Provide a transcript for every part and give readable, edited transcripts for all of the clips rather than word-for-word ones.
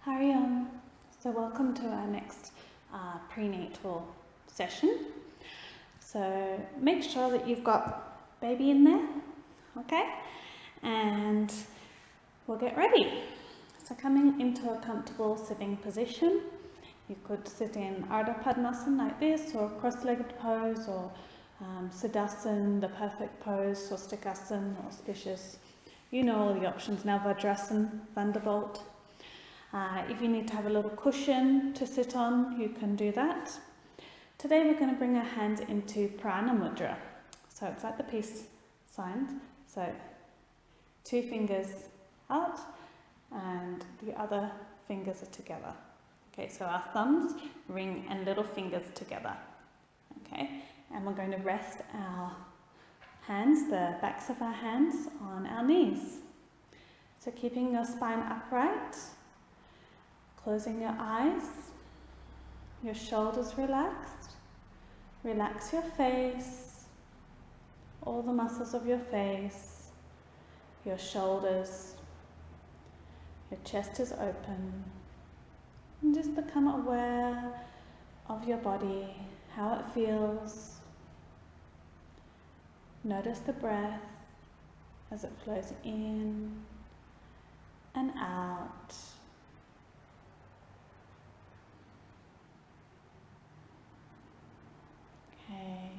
So welcome to our next prenatal session. So make sure that you've got baby in there, okay? And we'll get ready. So coming into a comfortable sitting position, you could sit in Ardha Padmasana like this, or cross-legged pose, or Siddhasana, the perfect pose, Swastikasana, auspicious. You know all the options now, Vajrasana, Thunderbolt. If you need to have a little cushion to sit on, you can do that. Today we're going to bring our hands into Prana Mudra. So it's like the peace sign. So 2 fingers out and the other fingers are together. Okay, so our thumbs, ring and little fingers together. Okay, and we're going to rest our hands, the backs of our hands, on our knees. So keeping your spine upright. Closing your eyes, your shoulders relaxed, relax your face, all the muscles of your face, your shoulders, your chest is open, and just become aware of your body, how it feels. Notice the breath as it flows in and out. Okay,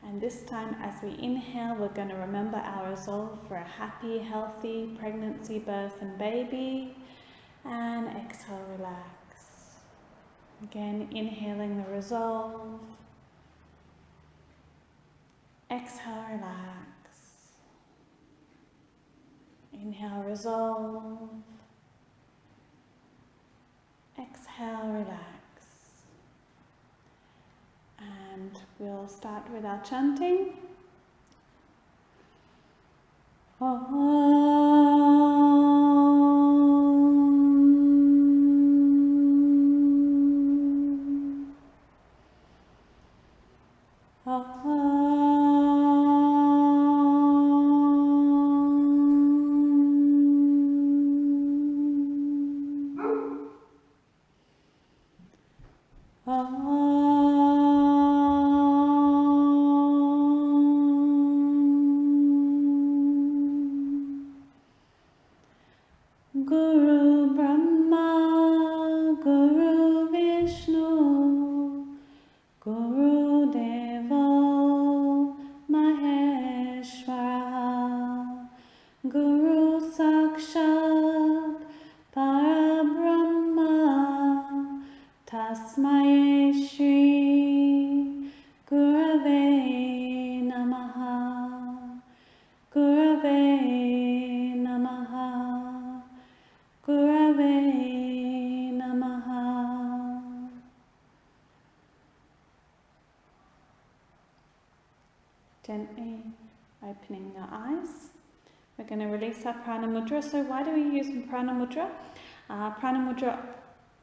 and this time as we inhale, we're going to remember our resolve for a happy, healthy pregnancy, birth and baby, and exhale, relax. Again, inhaling the resolve, exhale, relax. Inhale, resolve, exhale, relax. And we'll start with our chanting. Guru Brahma, Guru Vishnu, Guru Devo Maheshwara, Guru Sakshat Parabrahma, Tasmai Shri Gurave Namaha, Gurave Namaha, Gurave Namaha. Gently opening your eyes. We're going to release our Prana Mudra. So why do we use Prana Mudra? Prana Mudra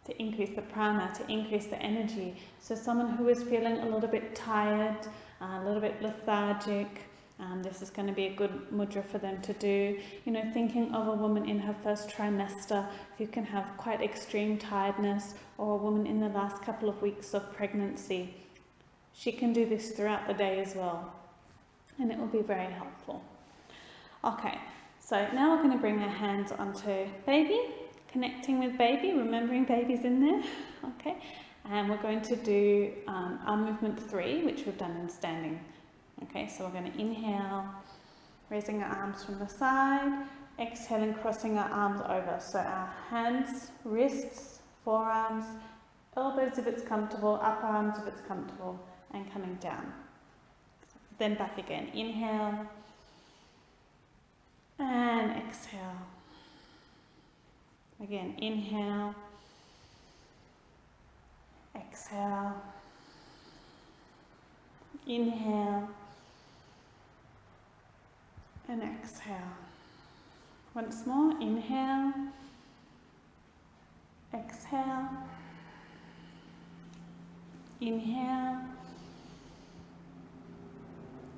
to increase the prana, to increase the energy. So someone who is feeling a little bit tired, a little bit lethargic, this is going to be a good mudra for them to do. You know, thinking of a woman in her first trimester who can have quite extreme tiredness, or a woman in the last couple of weeks of pregnancy. She can do this throughout the day as well, and it will be very helpful. Okay, so now we're going to bring our hands onto baby, connecting with baby, remembering baby's in there. Okay, and we're going to do our movement 3, which we've done in standing. Okay, so we're going to inhale, raising our arms from the side, exhaling, crossing our arms over. So our hands, wrists, forearms, elbows if it's comfortable, upper arms if it's comfortable, and coming down. Then back again. Inhale and exhale. Again, inhale, exhale, inhale, and exhale. Once more, inhale, exhale, inhale,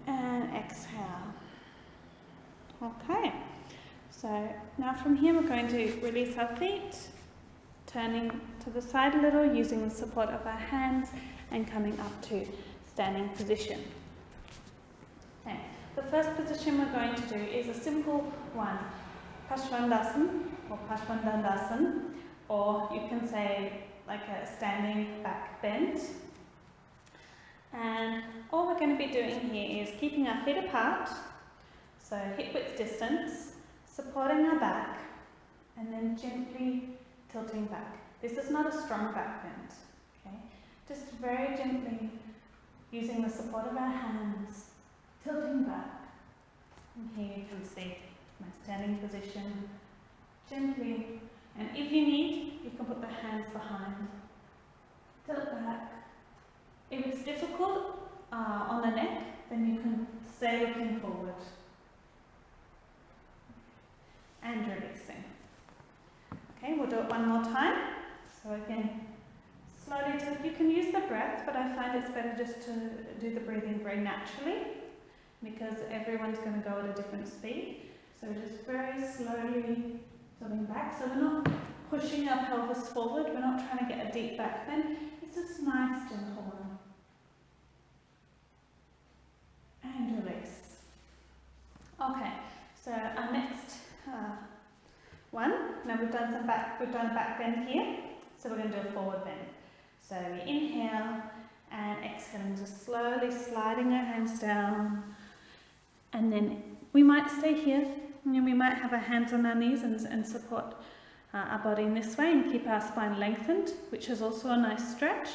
and exhale. Okay, so now from here we're going to release our feet, turning to the side a little, using the support of our hands and coming up to standing position. Okay. The first position we're going to do is a simple one, Paschimottanasana or Paschimottanasana, or you can say like a standing back bend. And all we're going to be doing here is keeping our feet apart, so hip width distance, supporting our back, and then gently tilting back. This is not a strong back bend, okay? Just very gently using the support of our hands, tilting back. And here you can see my standing position, gently. And if you need, you can put the hands behind, tilt back. If it's difficult on the neck, then you can stay looking forward. And releasing. Okay, we'll do it one more time. So again, slowly tilt. You can use the breath, but I find it's better just to do the breathing very naturally, because everyone's going to go at a different speed. So just very slowly tilting back. So we're not pushing our pelvis forward. We're not trying to get a deep back bend. It's just nice, gentle one. And release. Okay, so our next one. Now we've done a back bend here. So we're going to do a forward bend. So we inhale and exhaling, just slowly sliding our hands down. And then we might stay here, and we might have our hands on our knees and support our body in this way and keep our spine lengthened, which is also a nice stretch.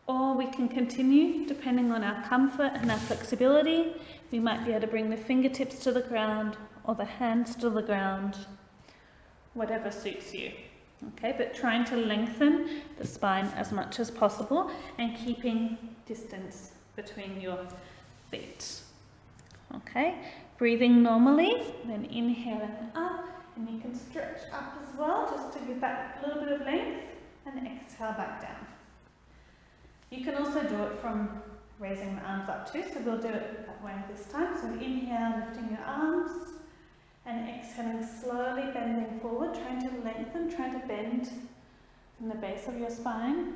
Or we can continue, depending on our comfort and our flexibility. We might be able to bring the fingertips to the ground or the hands to the ground, whatever suits you. Okay, but trying to lengthen the spine as much as possible and keeping distance between your feet. Okay, breathing normally, then inhaling up, and you can stretch up as well, just to give that a little bit of length, and exhale back down. You can also do it from raising the arms up too, so we'll do it that way this time. So inhale, lifting your arms, and exhaling, slowly bending forward, trying to lengthen, trying to bend from the base of your spine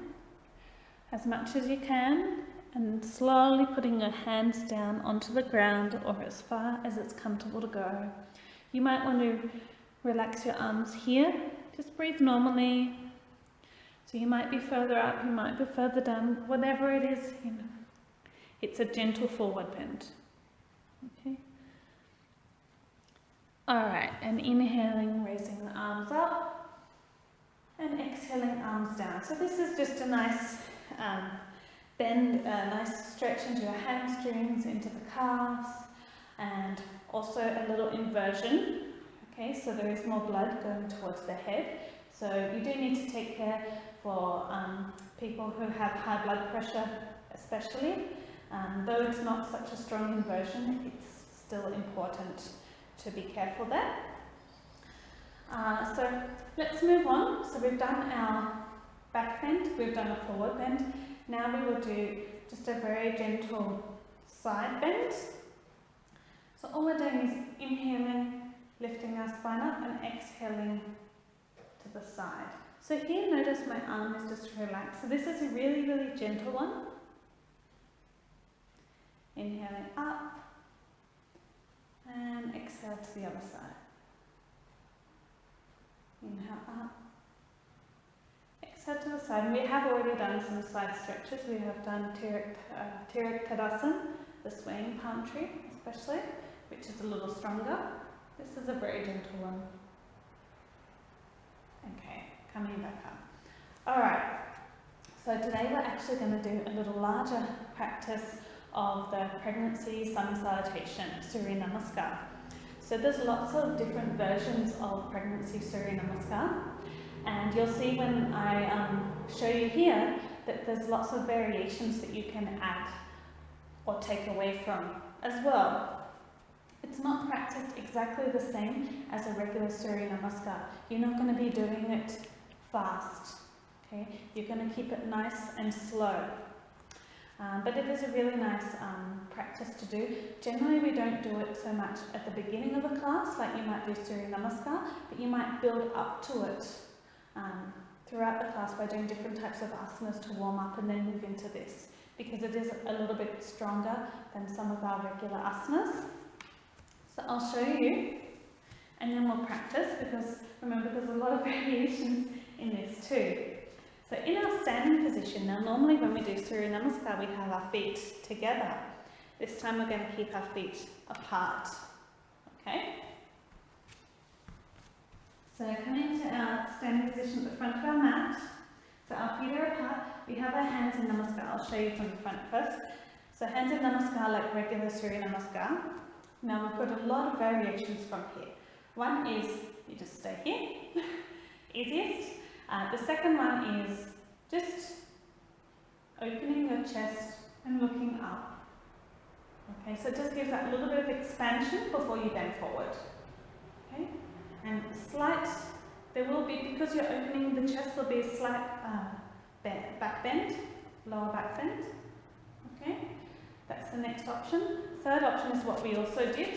as much as you can, and slowly putting your hands down onto the ground or as far as it's comfortable to go. You might want to relax your arms here, just breathe normally. So you might be further up, you might be further down, whatever it is, you know. It's a gentle forward bend. Okay. Alright, and inhaling, raising the arms up, and exhaling, arms down. So this is just a nice bend, a nice stretch into your hamstrings, into the calves, and also a little inversion. Okay, so there is more blood going towards the head. So you do need to take care for people who have high blood pressure, especially. Though it's not such a strong inversion, it's still important to be careful there. So let's move on. So we've done our back bend, we've done a forward bend. Now we will do just a very gentle side bend. So all we're doing is inhaling, lifting our spine up, and exhaling to the side. So here, notice my arm is just relaxed. So this is a really, really gentle one. Inhaling up, and exhale to the other side. Inhale up, exhale to the side. And we have already done some side stretches. We have done Tadasana, the swaying palm tree especially, which is a little stronger. This is a very gentle one. Okay, coming back up. Alright, so today we're actually going to do a little larger practice of the pregnancy sun salutation, Surya Namaskar. So there's lots of different versions of pregnancy Surya Namaskar, and you'll see when I show you here that there's lots of variations that you can add or take away from as well. It's not practiced exactly the same as a regular Surya Namaskar. You're not going to be doing it fast, okay? You're going to keep it nice and slow. But it is a really nice practice to do. Generally we don't do it so much at the beginning of a class, like you might do Surya Namaskar, but you might build up to it throughout the class by doing different types of asanas to warm up and then move into this, because it is a little bit stronger than some of our regular asanas. So I'll show you and then we'll practice, because remember there's a lot of variations in this too. So in our standing position, now normally when we do Surya Namaskar we have our feet together. This time we're going to keep our feet apart. Okay? So coming to our standing position at the front of our mat. So our feet are apart. We have our hands in Namaskar. I'll show you from the front first. So hands in Namaskar like regular Surya Namaskar. Now we've got a lot of variations from here. One is you just stay here, easiest. The second one is just opening your chest and looking up. Okay, so it just gives that little bit of expansion before you bend forward. Okay, and slight, there will be, because you're opening the chest, there'll be a slight back bend, lower back bend. Okay, that's the next option. Third option is what we also did.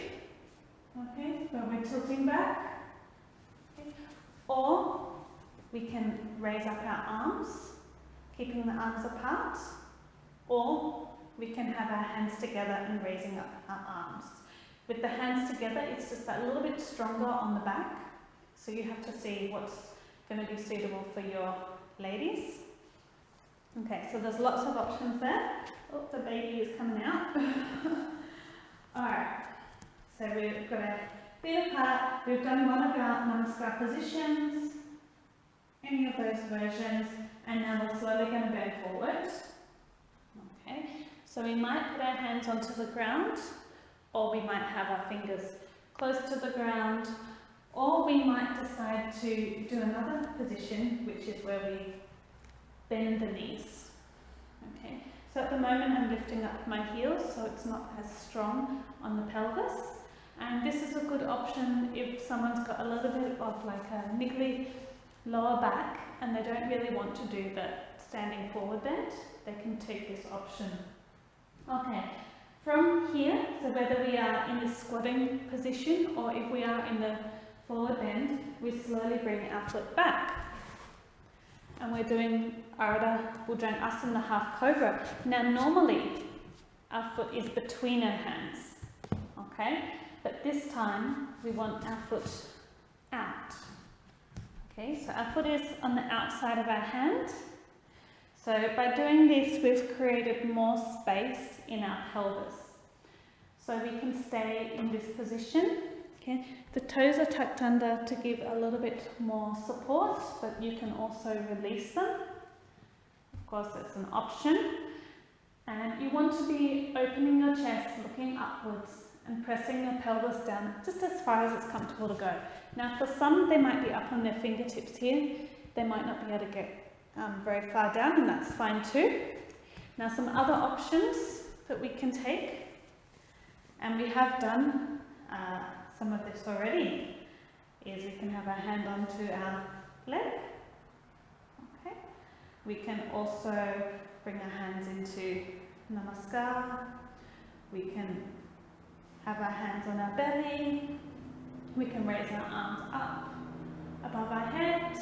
Okay, where we're tilting back. Okay. Or we can raise up our arms, keeping the arms apart, or we can have our hands together and raising up our arms. With the hands together, it's just that little bit stronger on the back, so you have to see what's going to be suitable for your ladies. Okay, so there's lots of options there. Oh, the baby is coming out. Alright, so we've got our feet apart, we've done one of our Namaskar positions, any of those versions, and now we're slowly going to bend forward. Okay, so we might put our hands onto the ground, or we might have our fingers close to the ground, or we might decide to do another position, which is where we bend the knees. Okay, so at the moment I'm lifting up my heels so it's not as strong on the pelvis, and this is a good option if someone's got a little bit of like a niggly lower back and they don't really want to do the standing forward bend. They can take this option. Okay, from here, so whether we are in the squatting position or if we are in the forward bend, we slowly bring our foot back. And we're doing Ardha Bhujangasana, the half cobra. Now normally our foot is between our hands, okay? But this time we want our foot out. Okay, so our foot is on the outside of our hand. So by doing this, we've created more space in our pelvis. So we can stay in this position. Okay, the toes are tucked under to give a little bit more support, but you can also release them. Of course, it's an option. And you want to be opening your chest, looking upwards, and pressing your pelvis down just as far as it's comfortable to go. Now, for some, they might be up on their fingertips here. They might not be able to get very far down, and that's fine too. Now, some other options that we can take, and we have done some of this already, is we can have our hand onto our leg. Okay. We can also bring our hands into Namaskar. We can have our hands on our belly. We can raise our arms up above our head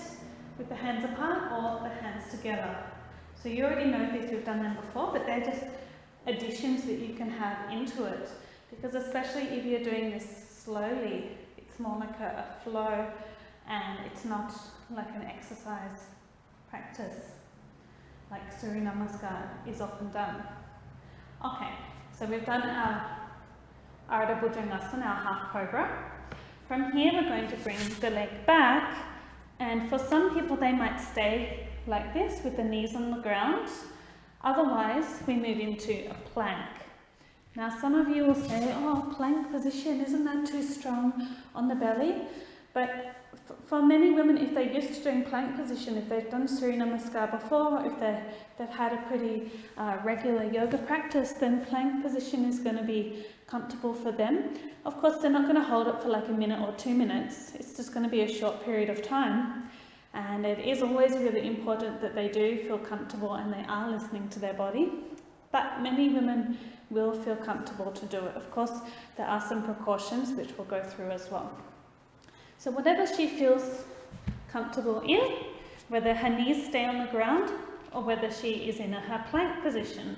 with the hands apart or the hands together. So you already know these, we've done them before, but they're just additions that you can have into it. Because especially if you're doing this slowly, it's more like a flow, and it's not like an exercise practice like Surya Namaskar is often done. Okay, so we've done our Ardha Bhujangasana, our half cobra. From here we're going to bring the leg back, and for some people they might stay like this with the knees on the ground. Otherwise we move into a plank. Now some of you will say, oh, plank position, isn't that too strong on the belly? But for many women, if they're used to doing plank position, if they've done Surya Namaskar before, if they've had a pretty regular yoga practice, then plank position is going to be comfortable for them. Of course, they're not going to hold it for like a minute or 2 minutes. It's just going to be a short period of time. And it is always really important that they do feel comfortable and they are listening to their body. But many women will feel comfortable to do it. Of course, there are some precautions which we'll go through as well. So whatever she feels comfortable in, whether her knees stay on the ground or whether she is in her plank position.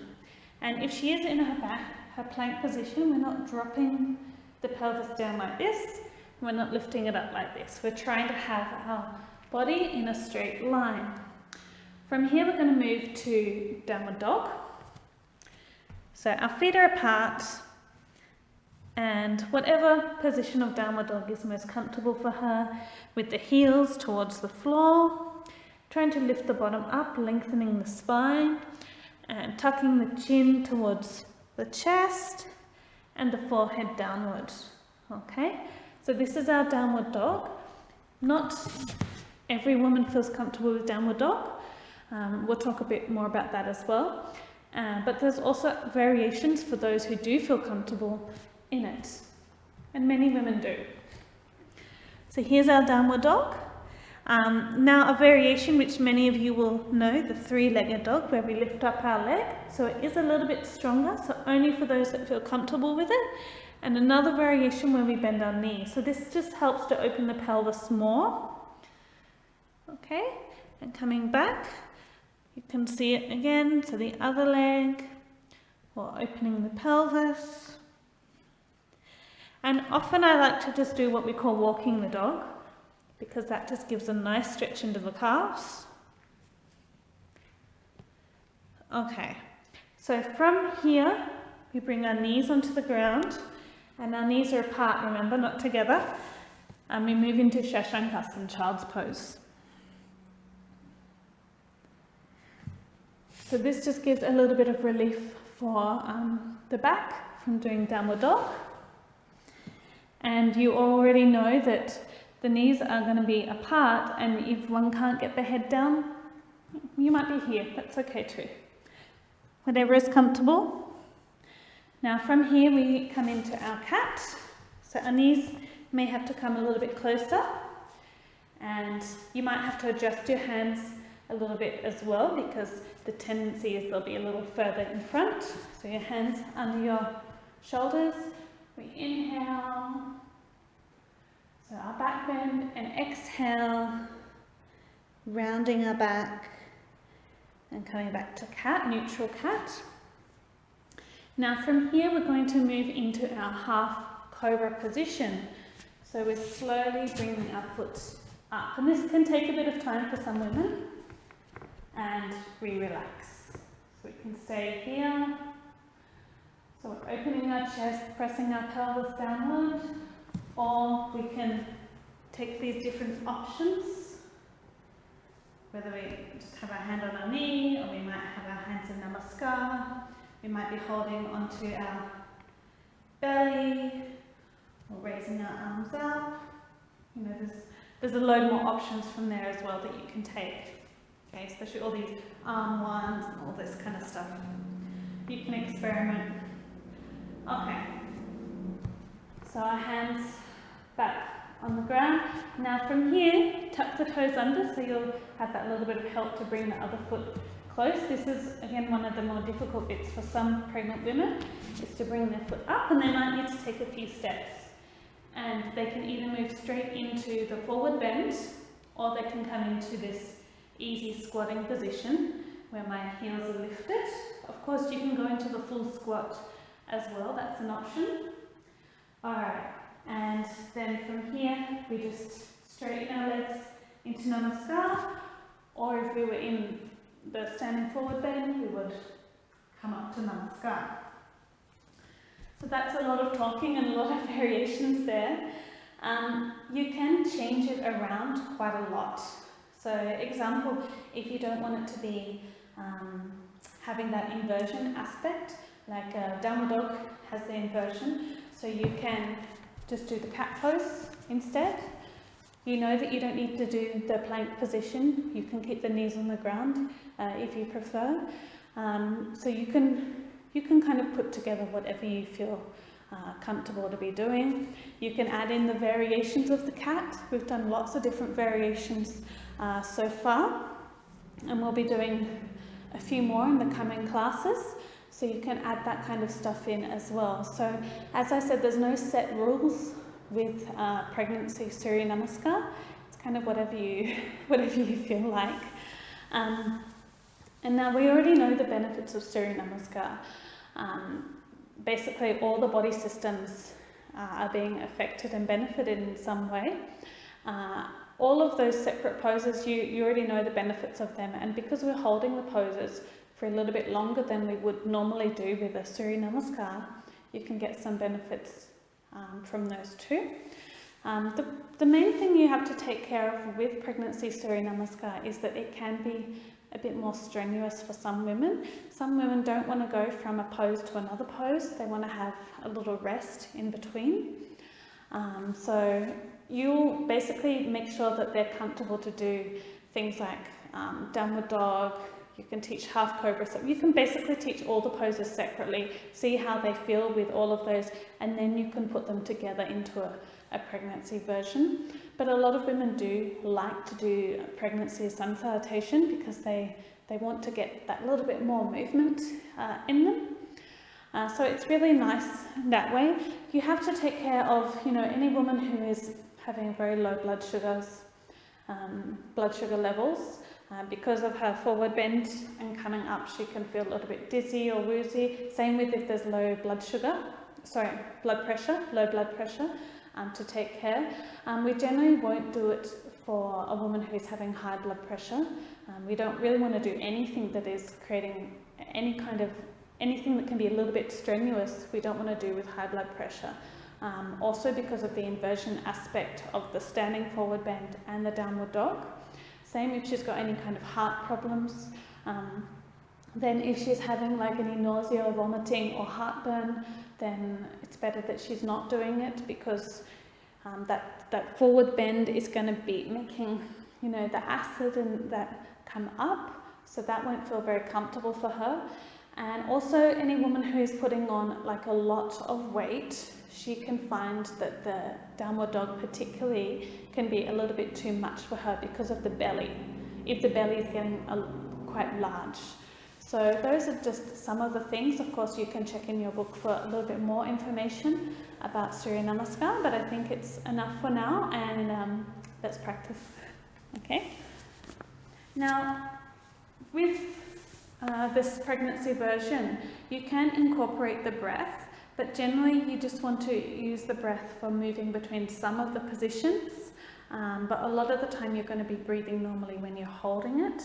And if she is in her plank position, we're not dropping the pelvis down like this, we're not lifting it up like this. We're trying to have our body in a straight line. From here we're going to move to downward dog. So our feet are apart, and whatever position of downward dog is most comfortable for her, with the heels towards the floor, trying to lift the bottom up, lengthening the spine, and tucking the chin towards the chest and the forehead downward. Okay, so this is our downward dog. Not every woman feels comfortable with downward dog. We'll talk a bit more about that as well. But there's also variations for those who do feel comfortable in it, and many women do. So here's our downward dog. Now a variation which many of you will know, the three-legged dog, where we lift up our leg. So it is a little bit stronger, so only for those that feel comfortable with it. And another variation where we bend our knee. So this just helps to open the pelvis more. Okay, and coming back, you can see it again. So the other leg, or opening the pelvis. And often I like to just do what we call walking the dog, because that just gives a nice stretch into the calves. Okay, so from here, we bring our knees onto the ground, and our knees are apart, remember, not together, and we move into Shashangasana, child's pose. So this just gives a little bit of relief for the back from doing downward dog. And you already know that the knees are going to be apart, and if one can't get the head down, you might be here, that's okay too. Whatever is comfortable. Now from here we come into our cat. So our knees may have to come a little bit closer, and you might have to adjust your hands a little bit as well, because the tendency is they'll be a little further in front. So your hands under your shoulders. We inhale, so our back bend, and exhale, rounding our back and coming back to cat, neutral cat. Now from here we're going to move into our half cobra position. So we're slowly bringing our foot up, and this can take a bit of time for some women, and we relax. So we can stay here. So we're opening our chest, pressing our pelvis downward, or we can take these different options, whether we just have our hand on our knee, or we might have our hands in Namaskar, we might be holding onto our belly, or raising our arms up. You know, there's a load more options from there as well that you can take, okay, especially all these arm ones and all this kind of stuff. You can experiment. Okay, so our hands back on the ground. Now from here, tuck the toes under, so you'll have that little bit of help to bring the other foot close. This is again one of the more difficult bits for some pregnant women, is to bring their foot up, and they might need to take a few steps. And they can either move straight into the forward bend, or they can come into this easy squatting position where my heels are lifted. Of course you can go into the full squat as well, that's an option. Alright, and then from here we just straighten our legs into Namaskar, or if we were in the standing forward bend, we would come up to Namaskar. So that's a lot of talking and a lot of variations there. You can change it around quite a lot. So example, if you don't want it to be having that inversion aspect, like downward dog has the inversion, so you can just do the cat pose instead. You know that you don't need to do the plank position. You can keep the knees on the ground if you prefer. So you can kind of put together whatever you feel comfortable to be doing. You can add in the variations of the cat. We've done lots of different variations so far, and we'll be doing a few more in the coming classes. So you can add that kind of stuff in as well. So as I said, there's no set rules with pregnancy Surya Namaskar. It's kind of whatever you feel like. And now we already know the benefits of Surya Namaskar. Basically all the body systems are being affected and benefited in some way. All of those separate poses, you already know the benefits of them, and because we're holding the poses for a little bit longer than we would normally do with a Surya Namaskar, you can get some benefits from those too. The main thing you have to take care of with pregnancy Surya Namaskar is that it can be a bit more strenuous for some women. Some women don't want to go from a pose to another pose. They want to have a little rest in between. So you'll basically make sure that they're comfortable to do things like downward dog. You can teach half cobra. So you can basically teach all the poses separately, see how they feel with all of those, and then you can put them together into a pregnancy version. But a lot of women do like to do pregnancy sun salutation because they want to get that little bit more movement in them. So it's really nice that way. You have to take care of, any woman who is having very low blood sugar levels. Because of her forward bend and coming up, she can feel a little bit dizzy or woozy. Same with if there's low blood pressure, to take care. We generally won't do it for a woman who's having high blood pressure. We don't really want to do anything that is creating anything that can be a little bit strenuous. We don't want to do with high blood pressure. Also because of the inversion aspect of the standing forward bend and the downward dog. Same if she's got any kind of heart problems. Then if she's having like any nausea or vomiting or heartburn, then it's better that she's not doing it, because that forward bend is going to be making, the acid and that come up, so that won't feel very comfortable for her. And also any woman who is putting on like a lot of weight, she can find that the downward dog particularly can be a little bit too much for her because of the belly, if the belly is getting quite large. So those are just some of the things. Of course, you can check in your book for a little bit more information about Surya Namaskar, but I think it's enough for now, and let's practice. Okay? Now, with this pregnancy version, you can incorporate the breath, but generally you just want to use the breath for moving between some of the positions, but a lot of the time you're going to be breathing normally when you're holding it.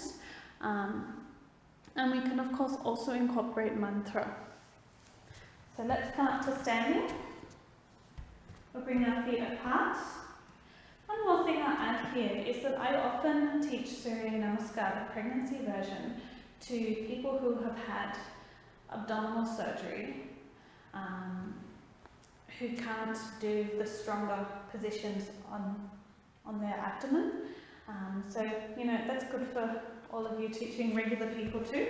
And we can of course also incorporate mantra. So let's come up to standing. We'll bring our feet apart. One more thing I'll add here is that I often teach Surya Namaskar, the pregnancy version, to people who have had abdominal surgery, who can't do the stronger positions on their abdomen. So, that's good for all of you teaching regular people too.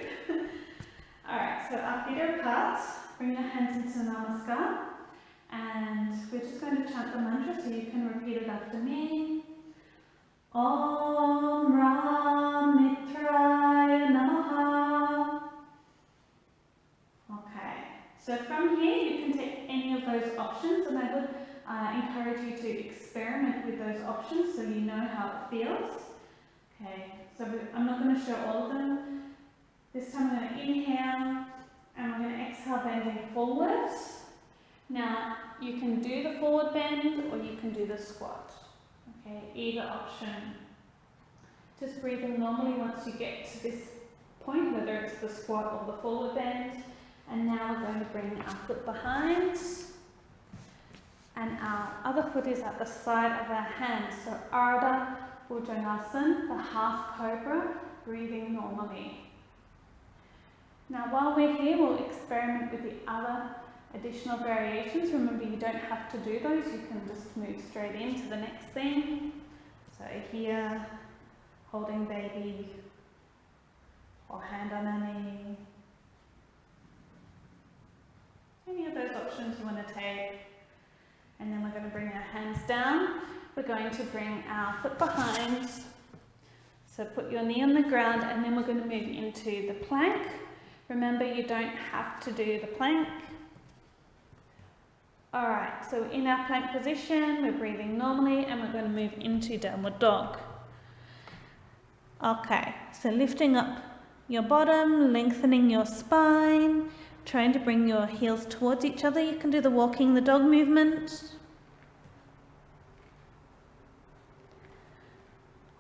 Alright, so our feet are apart, bring our hands into Namaskar, and we're just going to chant the mantra, so you can repeat it after me. Om Ram Mitraya Namaha. Okay, so from here you can take any of those options, and I would encourage you to experiment with those options so you know how it feels. Okay, so I'm not going to show all of them. This time I'm going to inhale, and we're going to exhale, bending forward. Now, you can do the forward bend, or you can do the squat. Okay, either option. Just breathing normally once you get to this point, whether it's the squat or the forward bend. And now we're going to bring our foot behind, and our other foot is at the side of our hands. So Ardha Bhujangasana, the half cobra, breathing normally. Now while we're here, we'll experiment with the other additional variations. Remember, you don't have to do those, you can just move straight into the next thing. So here, holding baby, or hand on our knee. Any of those options you want to take. And then we're going to bring our hands down. We're going to bring our foot behind. So put your knee on the ground, and then we're going to move into the plank. Remember, you don't have to do the plank. Alright, so in our plank position, we're breathing normally and we're going to move into downward dog. Okay, so lifting up your bottom, lengthening your spine, trying to bring your heels towards each other. You can do the walking the dog movement.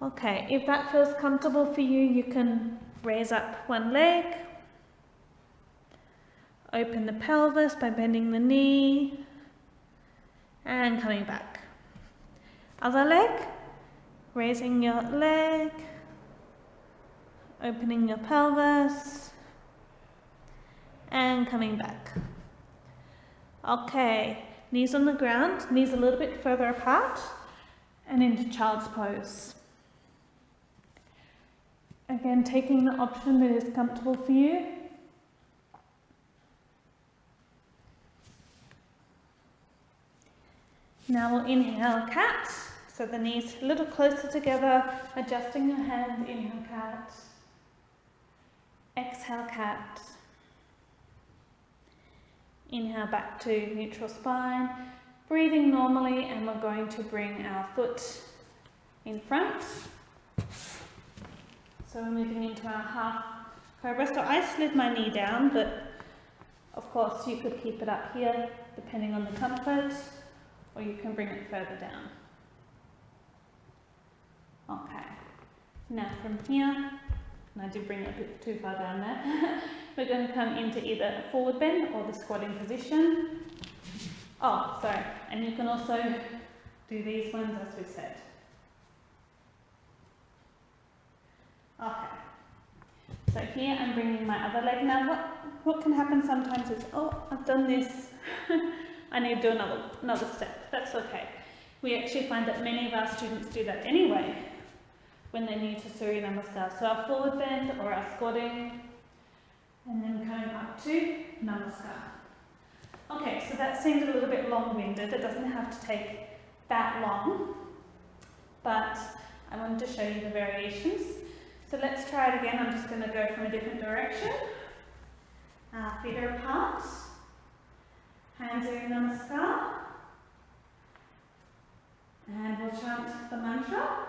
Okay, if that feels comfortable for you, you can raise up one leg, open the pelvis by bending the knee and coming back. Other leg, raising your leg, opening your pelvis and coming back. Okay, knees on the ground, knees a little bit further apart and into child's pose. Again, taking the option that is comfortable for you. Now we'll inhale cat, so the knees a little closer together, adjusting your hands, inhale cat, exhale cat, inhale back to neutral spine, breathing normally, and we're going to bring our foot in front. So we're moving into our half cobra. So I slid my knee down, but of course you could keep it up here depending on the comfort, or you can bring it further down. Okay, now from here, and I did bring it a bit too far down there, we're going to come into either a forward bend or the squatting position. Oh, sorry, and you can also do these ones as we said. Okay, so here I'm bringing my other leg. Now what can happen sometimes is, oh, I've done this, I need to do another step. That's okay. We actually find that many of our students do that anyway when they're new to Surya Namaskar. So our forward bend or our squatting, and then coming up to Namaskar. Okay, so that seemed a little bit long-winded. It doesn't have to take that long, but I wanted to show you the variations. So let's try it again. I'm just going to go from a different direction. Feet are apart. Hands are in Namaskar. And we'll chant the mantra.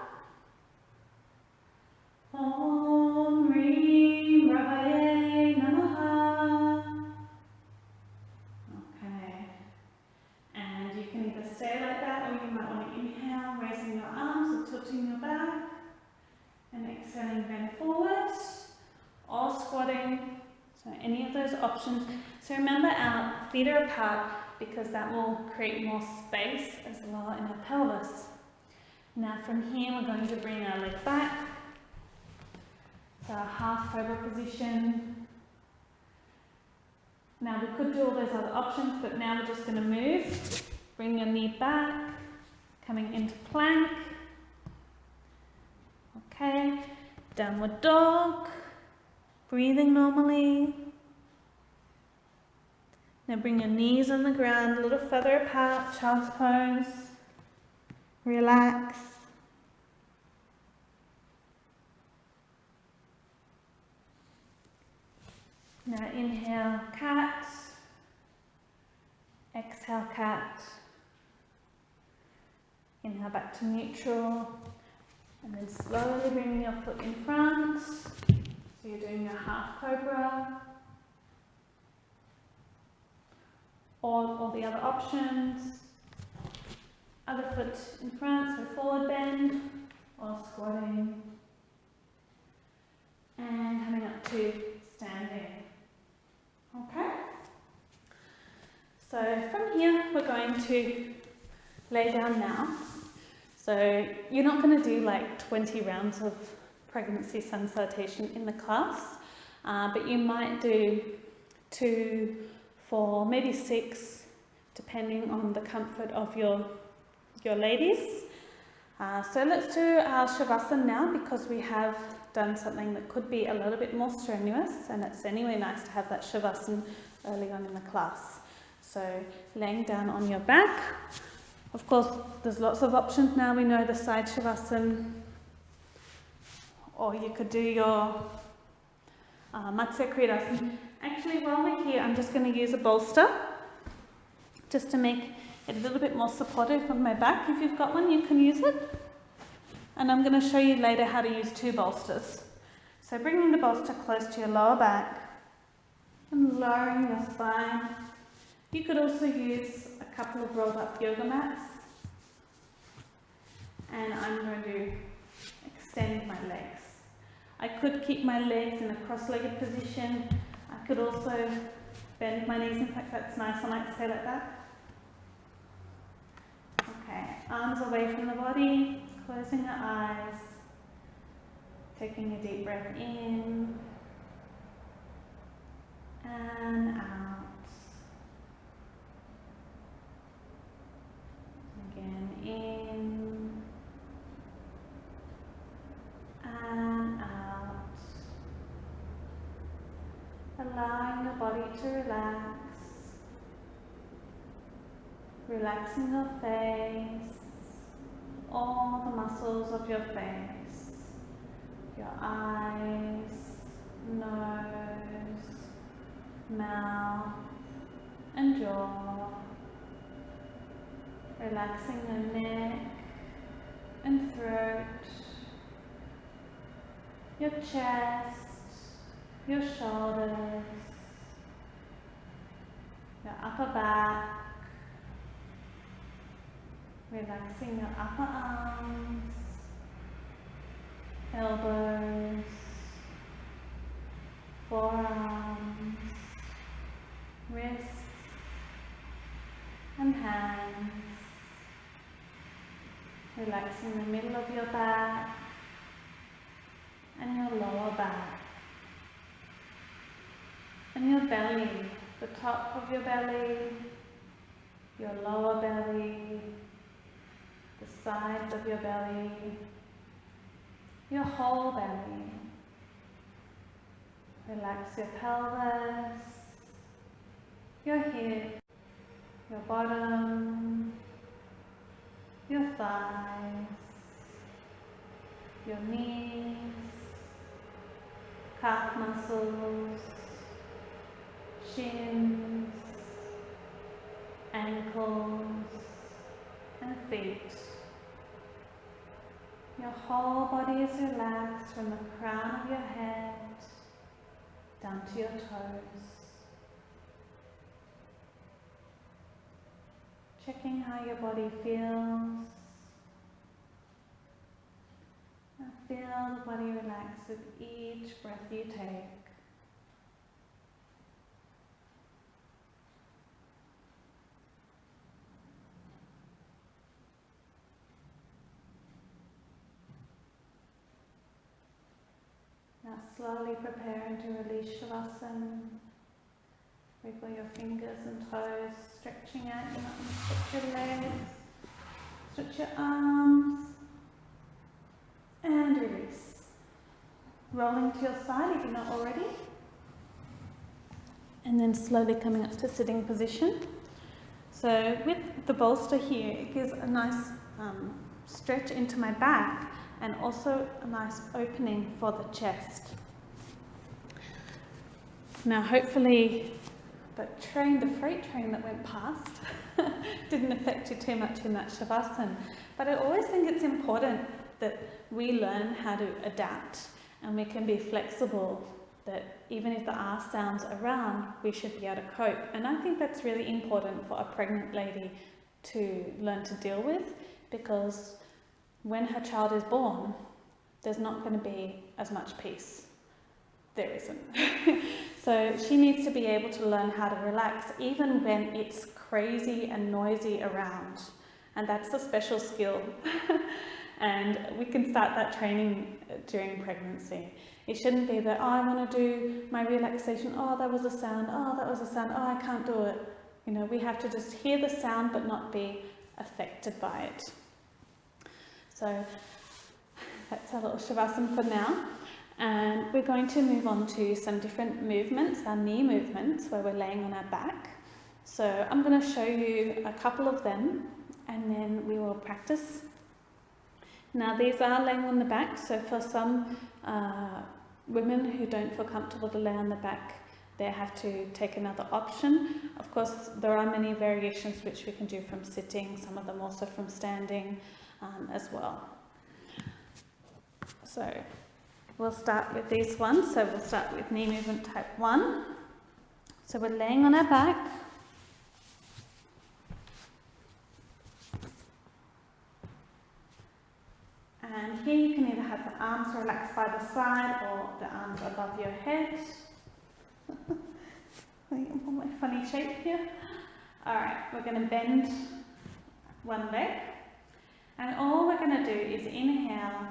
Om Reem Ravaye Namaha. Okay. And you can either stay like that, or you might want to inhale, raising your arms or tilting your back. And exhaling, bend forward, or squatting. So any of those options. So remember, our feet are apart because that will create more space as well in our pelvis. Now from here, we're going to bring our leg back. So our half cobra position. Now we could do all those other options, but now we're just going to move. Bring your knee back, coming into plank. Okay, downward dog, breathing normally. Now bring your knees on the ground, a little further apart, child's pose. Relax. Now inhale, cat. Exhale, cat. Inhale back to neutral. And then slowly bringing your foot in front. So you're doing your half cobra. Or all the other options. Other foot in front, so forward bend or squatting. And coming up to standing. Okay? So from here, we're going to lay down now. So you're not going to do like 20 rounds of pregnancy sun salutation in the class, but you might do 2, 4, maybe 6, depending on the comfort of your ladies. So let's do our Shavasana now, because we have done something that could be a little bit more strenuous, and it's anyway nice to have that Shavasana early on in the class. So laying down on your back. Of course, there's lots of options now. We know the side Shavasana, or you could do your Matsya Kritasana. Actually, while we're here, I'm just going to use a bolster. just to make it a little bit more supportive of my back. If you've got one, you can use it. And I'm going to show you later how to use 2 bolsters. So bringing the bolster close to your lower back and lowering your spine. You could also use a couple of rolled up yoga mats. And I'm going to extend my legs. I could keep my legs in a cross-legged position. I could also bend my knees. In fact, that's nice. I like to stay like that. Okay, arms away from the body, closing the eyes, taking a deep breath in and out. Again, in and out. Allowing your body to relax. Relaxing your face, all the muscles of your face, your eyes, nose, mouth, and jaw. Relaxing your neck and throat, your chest, your shoulders, your upper back. Relaxing your upper arms, elbows, forearms, wrists, and hands. Relaxing the middle of your back and your lower back. And your belly, the top of your belly, your lower belly, the sides of your belly, your whole belly. Relax your pelvis, your hip, your bottom, your thighs, your knees, calf muscles, shins, ankles, and feet. Your whole body is relaxed from the crown of your head down to your toes. Checking how your body feels. And feel the body relax with each breath you take. Now slowly preparing to release Shavasana. Wiggle your fingers and toes, stretching out your arms, stretch your legs, stretch your arms, and release. Rolling to your side if you're not already. And then slowly coming up to sitting position. So with the bolster here, it gives a nice stretch into my back and also a nice opening for the chest. Now hopefully the freight train that went past didn't affect you too much in that Shavasana. But I always think it's important that we learn how to adapt and we can be flexible, that even if the R sounds around, we should be able to cope. And I think that's really important for a pregnant lady to learn to deal with, because when her child is born, there's not going to be as much peace. There isn't. So she needs to be able to learn how to relax even when it's crazy and noisy around. And that's a special skill. And we can start that training during pregnancy. It shouldn't be that, oh, I want to do my relaxation, oh, that was a sound, oh, that was a sound, oh, I can't do it. You know, we have to just hear the sound but not be affected by it. So that's our little Shavasana for now. And we're going to move on to some different movements, our knee movements, where we're laying on our back. So I'm going to show you a couple of them and then we will practice. Now these are laying on the back, so for some women who don't feel comfortable to lay on the back, they have to take another option. Of course, there are many variations which we can do from sitting, some of them also from standing as well. So we'll start with these ones. So we'll start with knee movement type 1. So we're laying on our back. And here you can either have the arms relaxed by the side or the arms above your head. My funny shape here. Alright, we're going to bend one leg. And all we're going to do is inhale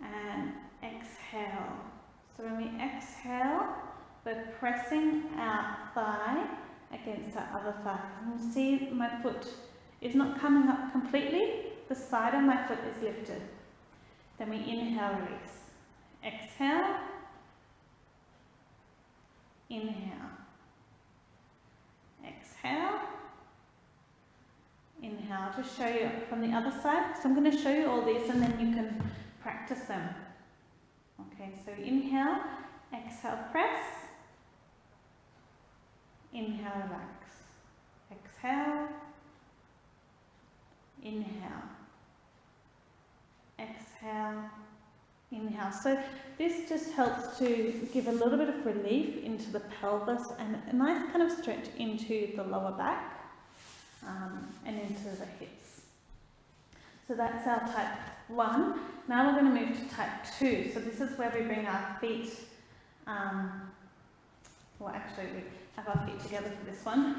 and exhale. So when we exhale, we're pressing our thigh against our other thigh. And you see my foot is not coming up completely. The side of my foot is lifted. Then we inhale, release. Exhale. Inhale. Exhale. Inhale. I'll just show you from the other side. So I'm going to show you all these and then you can practice them. Okay, so inhale, exhale, press. Inhale, relax. Exhale. Inhale. Exhale. Inhale. So this just helps to give a little bit of relief into the pelvis and a nice kind of stretch into the lower back and into the hips. So that's our type 1. Now we're going to move to type 2. So this is where we bring our feet, well actually we have our feet together for this one,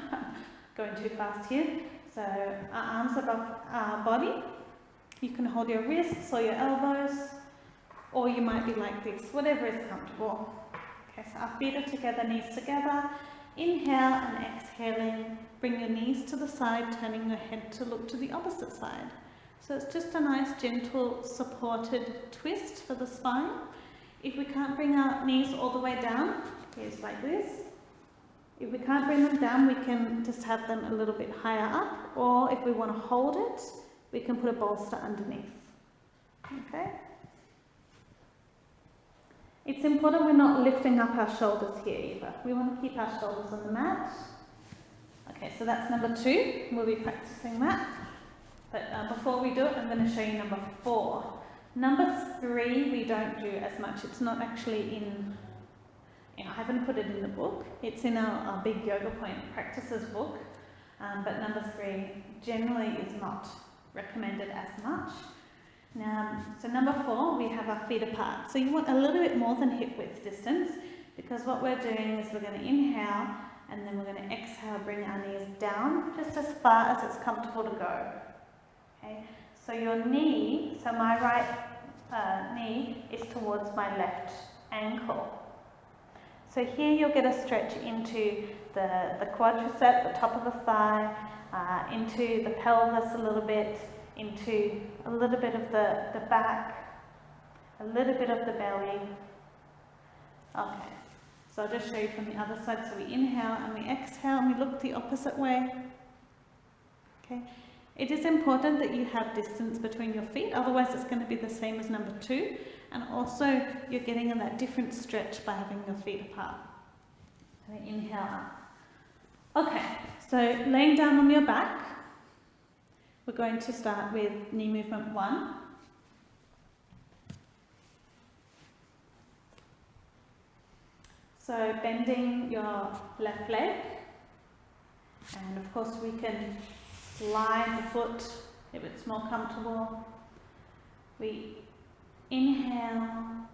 going too fast here. So our arms above our body. You can hold your wrists or your elbows, or you might be like this, whatever is comfortable. Okay, so our feet are together, knees together. Inhale and exhaling, bring your knees to the side, turning your head to look to the opposite side. So it's just a nice, gentle, supported twist for the spine. If we can't bring our knees all the way down, here's like this. If we can't bring them down, we can just have them a little bit higher up, or if we want to hold it, we can put a bolster underneath. Okay? It's important we're not lifting up our shoulders here either. We want to keep our shoulders on the mat. Okay, so that's number 2. We'll be practicing that. But before we do it, I'm going to show you number 4. Number 3 we don't do as much. It's not actually I haven't put it in the book. It's in our big Yogapoint practices book. But number 3 generally is not recommended as much. Now, so number 4, we have our feet apart. So you want a little bit more than hip width distance, because what we're doing is we're going to inhale and then we're going to exhale, bring our knees down just as far as it's comfortable to go. Okay, so your knee, so my right knee is towards my left ankle. So here you'll get a stretch into the quadricep, the top of the thigh, into the pelvis a little bit, into a little bit of the back, a little bit of the belly. Okay, so I'll just show you from the other side. So we inhale and we exhale and we look the opposite way. Okay, it is important that you have distance between your feet, otherwise it's going to be the same as number 2, and also you're getting in that different stretch by having your feet apart. And inhale up. Okay, so laying down on your back, we're going to start with knee movement 1. So bending your left leg, and of course we can slide the foot if it's more comfortable. We inhale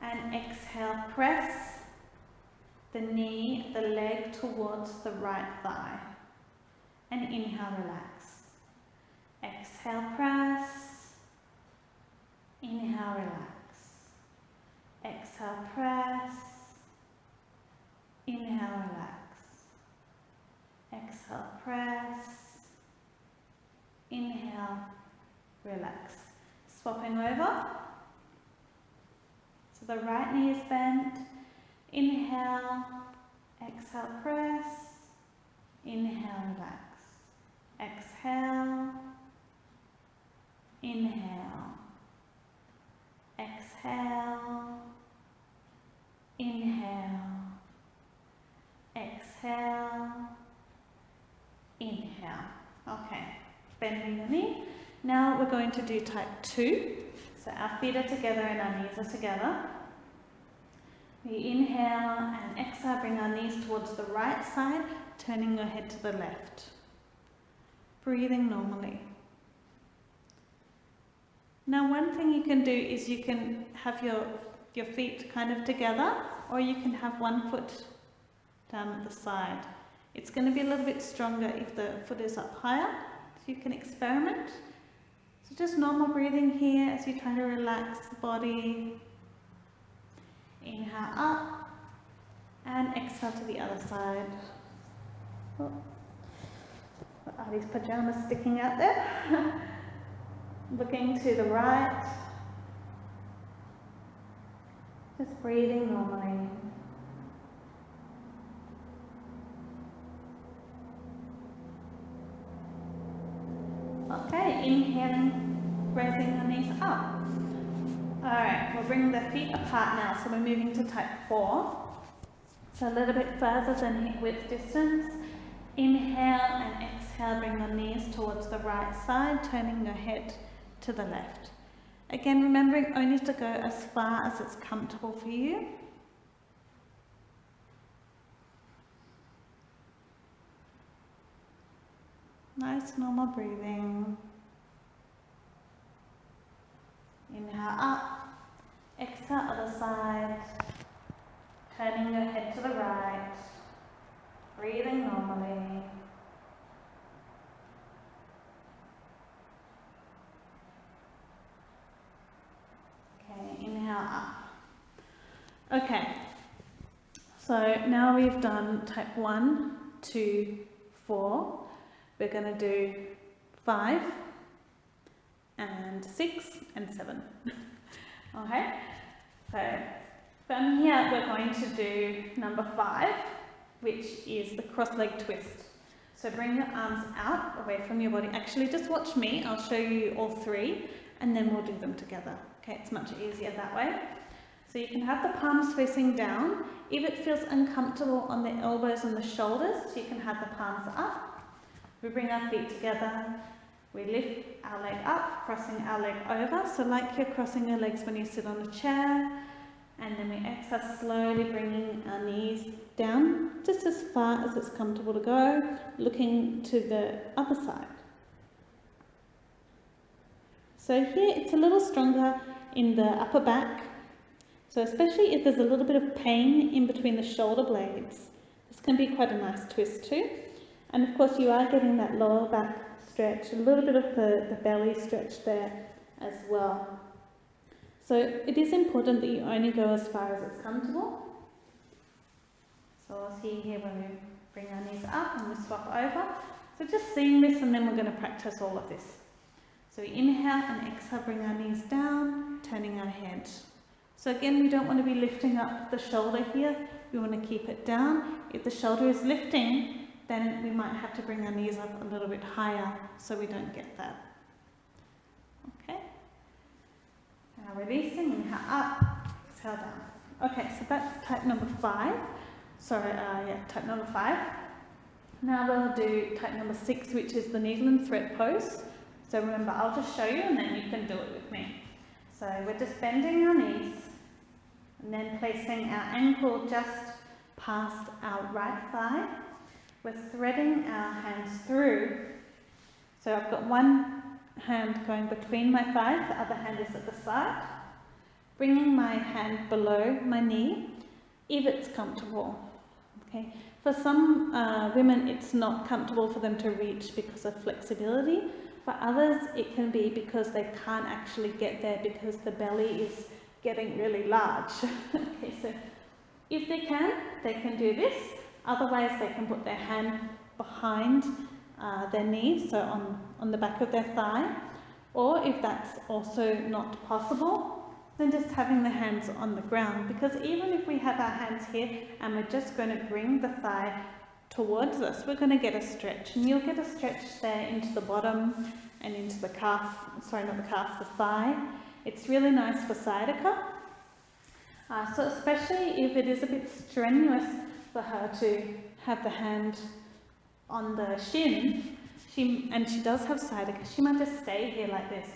and exhale, press the knee, the leg towards the right thigh, and inhale, relax. Exhale, press. Inhale, relax. Exhale, press. Inhale, relax. Exhale, press. Inhale, relax. Swapping over. So the right knee is bent. Inhale, exhale, press. Inhale, relax. Exhale. Inhale. Exhale. Inhale. bending the knee. Now we're going to do type 2. So our feet are together and our knees are together. We inhale and exhale, bring our knees towards the right side, turning your head to the left. Breathing normally. Now one thing you can do is you can have your feet kind of together, or you can have one foot down at the side. It's going to be a little bit stronger if the foot is up higher, so you can experiment. So just normal breathing here as you try to relax the body. Inhale up and exhale to the other side. Oh. Are these pajamas sticking out there? Looking to the right. Just breathing normally. Okay, inhaling, raising the knees up. Alright, we'll bring the feet apart now, so we're moving to type 4. So a little bit further than hip width distance. Inhale and exhale, bring the knees towards the right side, turning your head to the left. Again, remembering only to go as far as it's comfortable for you. Nice normal breathing. Inhale up, exhale other side, turning your head to the right, breathing normally. Okay, inhale up. Okay, so now we've done type 1, 2, 4. We're going to do 5 and 6 and 7. Okay, so from here we're going to do number 5, which is the cross-leg twist. So bring your arms out away from your body. Actually, just watch me. I'll show you all 3 and then we'll do them together. Okay, it's much easier that way. So you can have the palms facing down. If it feels uncomfortable on the elbows and the shoulders, you can have the palms up. We bring our feet together. We lift our leg up, crossing our leg over. So like you're crossing your legs when you sit on a chair. And then we exhale, slowly bringing our knees down, just as far as it's comfortable to go, looking to the other side. So here it's a little stronger in the upper back. So especially if there's a little bit of pain in between the shoulder blades, this can be quite a nice twist too. And of course you are getting that lower back stretch, a little bit of the belly stretch there as well. So it is important that you only go as far as it's comfortable. So I'll see here when we bring our knees up and we swap over. So just seeing this, and then we're going to practice all of this. So we inhale and exhale, bring our knees down, turning our head. So again, we don't want to be lifting up the shoulder here. We want to keep it down. If the shoulder is lifting, then we might have to bring our knees up a little bit higher so we don't get that. Okay. Now releasing, inhale up, exhale down. Okay, so that's type number 5. Type number 5. Now we'll do type number 6, which is the needle and thread pose. So remember, I'll just show you and then you can do it with me. So we're just bending our knees and then placing our ankle just past our right thigh. We're threading our hands through. So I've got one hand going between my thighs, the other hand is at the side. Bringing my hand below my knee, if it's comfortable. Okay. For some women, it's not comfortable for them to reach because of flexibility. For others, it can be because they can't actually get there because the belly is getting really large. Okay, so if they can do this. Otherwise, they can put their hand behind their knee, so on the back of their thigh. Or if that's also not possible, then just having the hands on the ground. Because even if we have our hands here and we're just going to bring the thigh towards us, we're going to get a stretch. And you'll get a stretch there into the bottom and into the calf, the thigh. It's really nice for sciatica. So especially if it is a bit strenuous for her to have the hand on the shin, she does have sciatica, she might just stay here like this.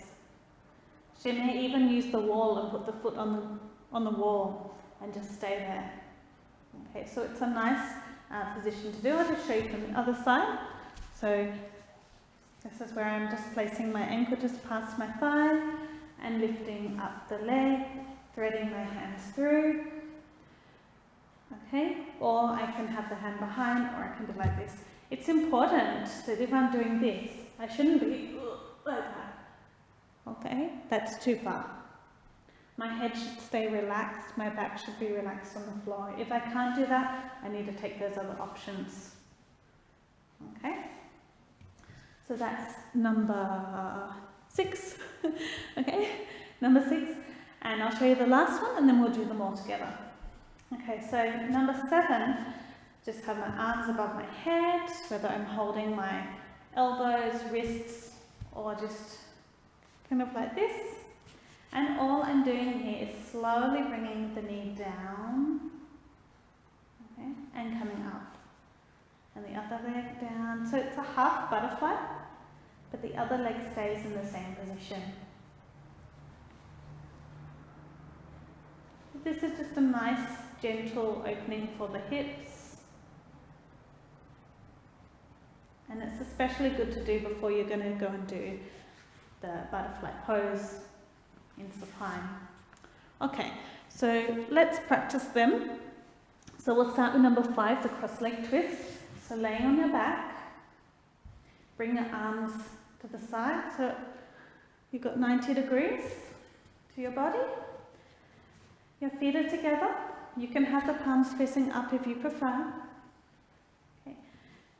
She may even use the wall and put the foot on the wall and just stay there. Okay, so it's a nice position to do. I'll just show you from the other side. So this is where I'm just placing my ankle just past my thigh and lifting up the leg, threading my hands through. Okay, or I can have the hand behind, or I can do like this. It's important that if I'm doing this, I shouldn't be like that. Okay, that's too far. My head should stay relaxed, my back should be relaxed on the floor. If I can't do that, I need to take those other options. Okay, so that's number 6. Okay, number 6, and I'll show you the last one and then we'll do them all together. Okay, so number 7, just have my arms above my head, whether I'm holding my elbows, wrists, or just kind of like this. And all I'm doing here is slowly bringing the knee down, okay, and coming up. And the other leg down. So it's a half butterfly, but the other leg stays in the same position. This is just a nice, gentle opening for the hips. And it's especially good to do before you're going to go and do the butterfly pose in supine. Okay, so let's practice them. So we'll start with number 5, the cross leg twist. So laying on your back, bring your arms to the side. So you've got 90 degrees to your body. Your feet are together. You can have the palms facing up if you prefer. Okay.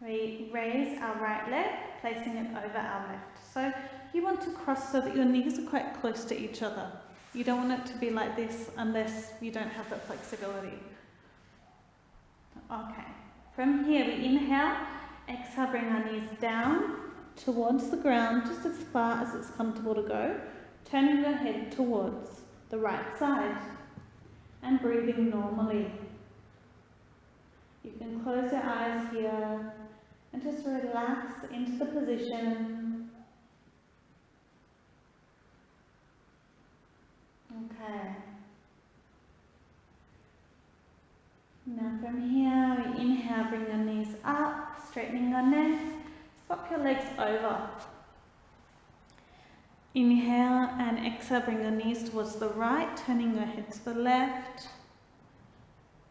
We raise our right leg, placing it over our left. So you want to cross so that your knees are quite close to each other. You don't want it to be like this unless you don't have that flexibility. Okay, from here we inhale, exhale, bring our knees down towards the ground, just as far as it's comfortable to go, turning your head towards the right side and breathing normally. You can close your eyes here and just relax into the position. Okay. Now from here, we inhale, bring your knees up, straightening your neck, swap your legs over. Inhale and exhale, bring your knees towards the right, turning your head to the left,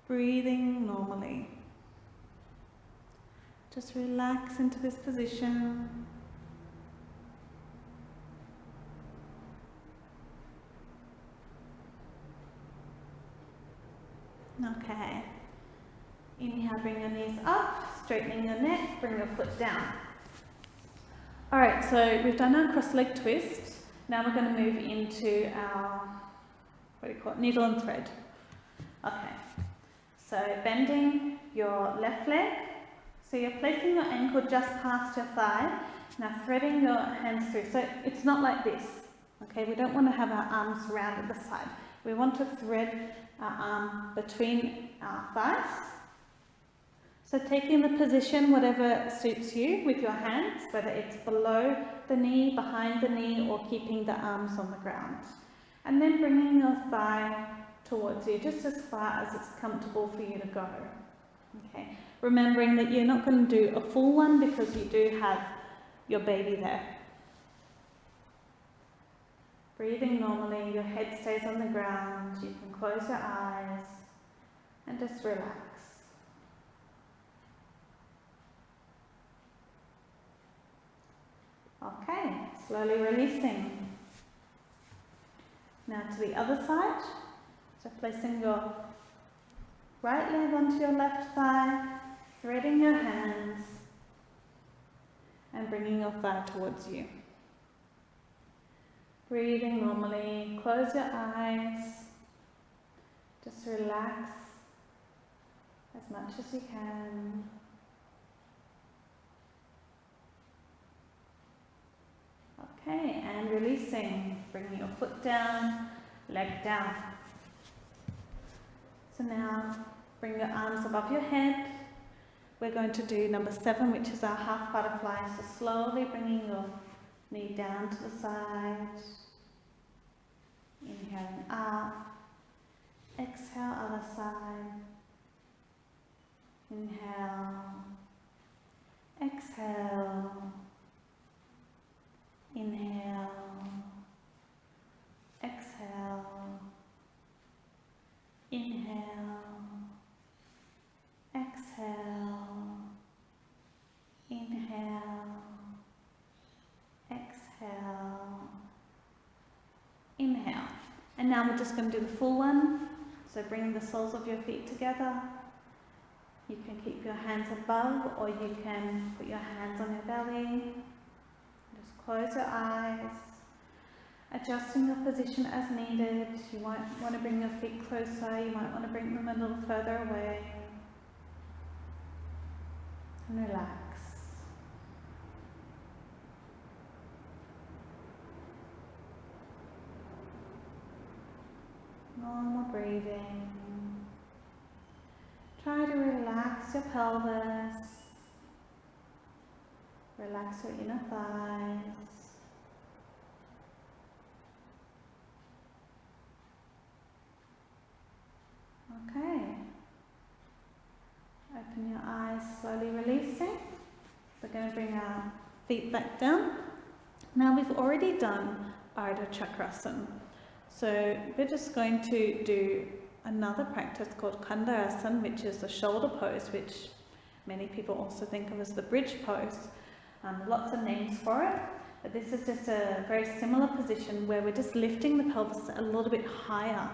breathing normally. Just relax into this position. Okay. Inhale, bring your knees up, straightening your neck, bring your foot down. Alright, so we've done our cross leg twist. Now we're going to move into our, needle and thread. Okay, so bending your left leg. So you're placing your ankle just past your thigh. Now threading your hands through. So it's not like this. Okay, we don't want to have our arms round at the side. We want to thread our arm between our thighs. So taking the position, whatever suits you with your hands, whether it's below the knee, behind the knee, or keeping the arms on the ground. And then bringing your thigh towards you, just as far as it's comfortable for you to go. Okay. Remembering that you're not going to do a full one because you do have your baby there. Breathing normally, your head stays on the ground, you can close your eyes and just relax. Okay, slowly releasing. Now to the other side, so placing your right leg onto your left thigh, threading your hands and bringing your thigh towards you. Breathing normally, close your eyes, just relax as much as you can. Okay, and releasing, bringing your foot down, leg down. So now bring your arms above your head, we're going to do number 7, which is our half butterfly. So slowly bringing your knee down to the side. Inhaling up. Exhale, other side. Inhale. Exhale. Inhale. Exhale. Inhale. Exhale. Inhale. Exhale. Inhale. And now we're just going to do the full one. So bring the soles of your feet together. You can keep your hands above, or you can put your hands on your belly. Just close your eyes, adjusting your position as needed. You might want to bring your feet closer, you might want to bring them a little further away. And relax. Normal breathing. Try to relax your pelvis, relax your inner thighs. Okay. Open your eyes, slowly releasing. We're going to bring our feet back down. Now we've already done Ardha Chakrasana. So we're just going to do another practice called Kandayasan, which is the shoulder pose, which many people also think of as the bridge pose. Lots of names for it, but this is just a very similar position where we're just lifting the pelvis a little bit higher.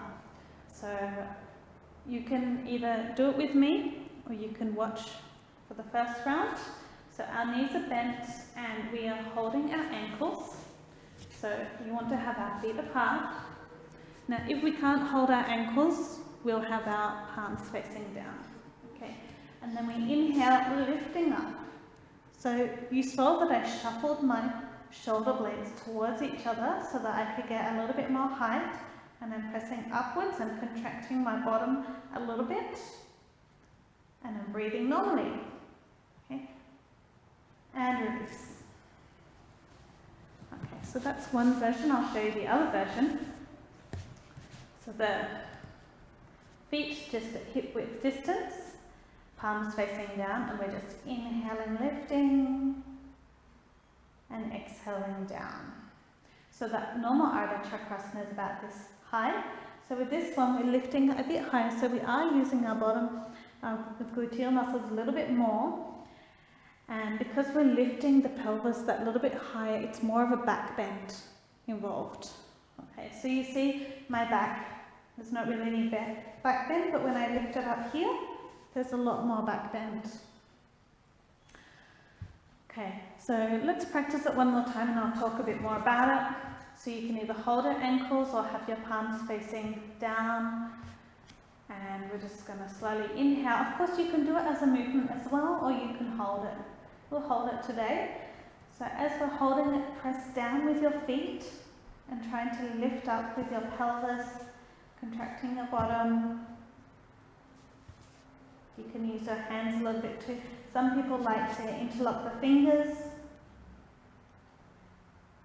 So you can either do it with me, or you can watch for the first round. So our knees are bent and we are holding our ankles. So you want to have our feet apart. Now, if we can't hold our ankles, we'll have our palms facing down. Okay, and then we inhale, lifting up. So you saw that I shuffled my shoulder blades towards each other so that I could get a little bit more height, and I'm pressing upwards and contracting my bottom a little bit, and I'm breathing normally. Okay, and release. Okay, so that's one version. I'll show you the other version. So the feet just at hip width distance, palms facing down, and we're just inhaling, lifting, and exhaling down. So that normal Ardha Chakrasana is about this high. So with this one, we're lifting a bit higher. So we are using our bottom, the gluteal muscles a little bit more. And because we're lifting the pelvis that little bit higher, it's more of a back bend involved. Okay, so you see my back. There's not really any back bend, but when I lift it up here, there's a lot more back bend. Okay, so let's practice it one more time and I'll talk a bit more about it. So you can either hold your ankles or have your palms facing down. And we're just going to slowly inhale. Of course, you can do it as a movement as well, or you can hold it. We'll hold it today. So as we're holding it, press down with your feet and trying to lift up with your pelvis. Contracting the bottom. You can use your hands a little bit too. Some people like to interlock the fingers.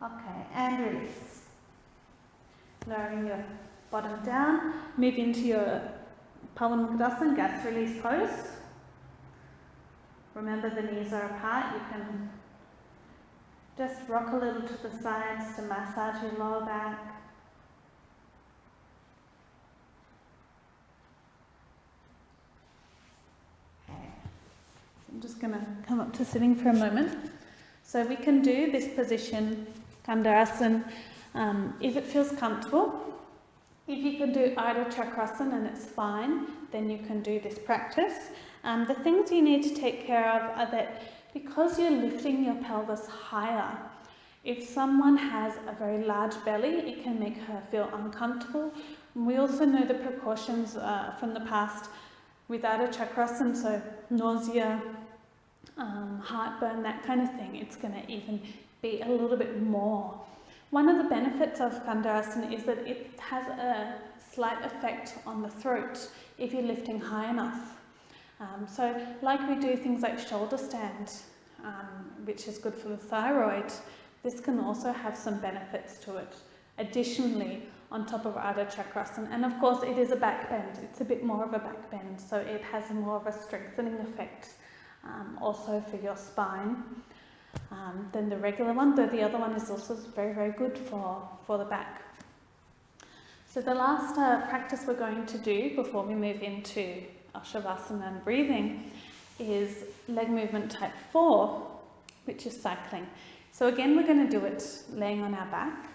Okay, and release. Lowering your bottom down. Move into your Prana Mudra, gas release pose. Remember, the knees are apart. You can just rock a little to the sides to massage your lower back. I'm just going to come up to sitting for a moment. So we can do this position, Kandayasan, if it feels comfortable. If you can do Ardha Chakrasana and it's fine, then you can do this practice. The things you need to take care of are that because you're lifting your pelvis higher, if someone has a very large belly, it can make her feel uncomfortable. We also know the precautions from the past with Ardha Chakrasana, so nausea, heartburn, that kind of thing. It's going to even be a little bit more. One of the benefits of Kandayasan is that it has a slight effect on the throat if you're lifting high enough. So like we do things like shoulder stand, which is good for the thyroid, this can also have some benefits to it. Additionally, on top of Ardha Chakrasana, and of course it is a back bend, it's a bit more of a back bend, so it has more of a strengthening effect also for your spine than the regular one, though the other one is also very, very good for the back. So the last practice we're going to do before we move into our Shavasana and breathing is leg movement type 4, which is cycling. So again, we're going to do it laying on our back.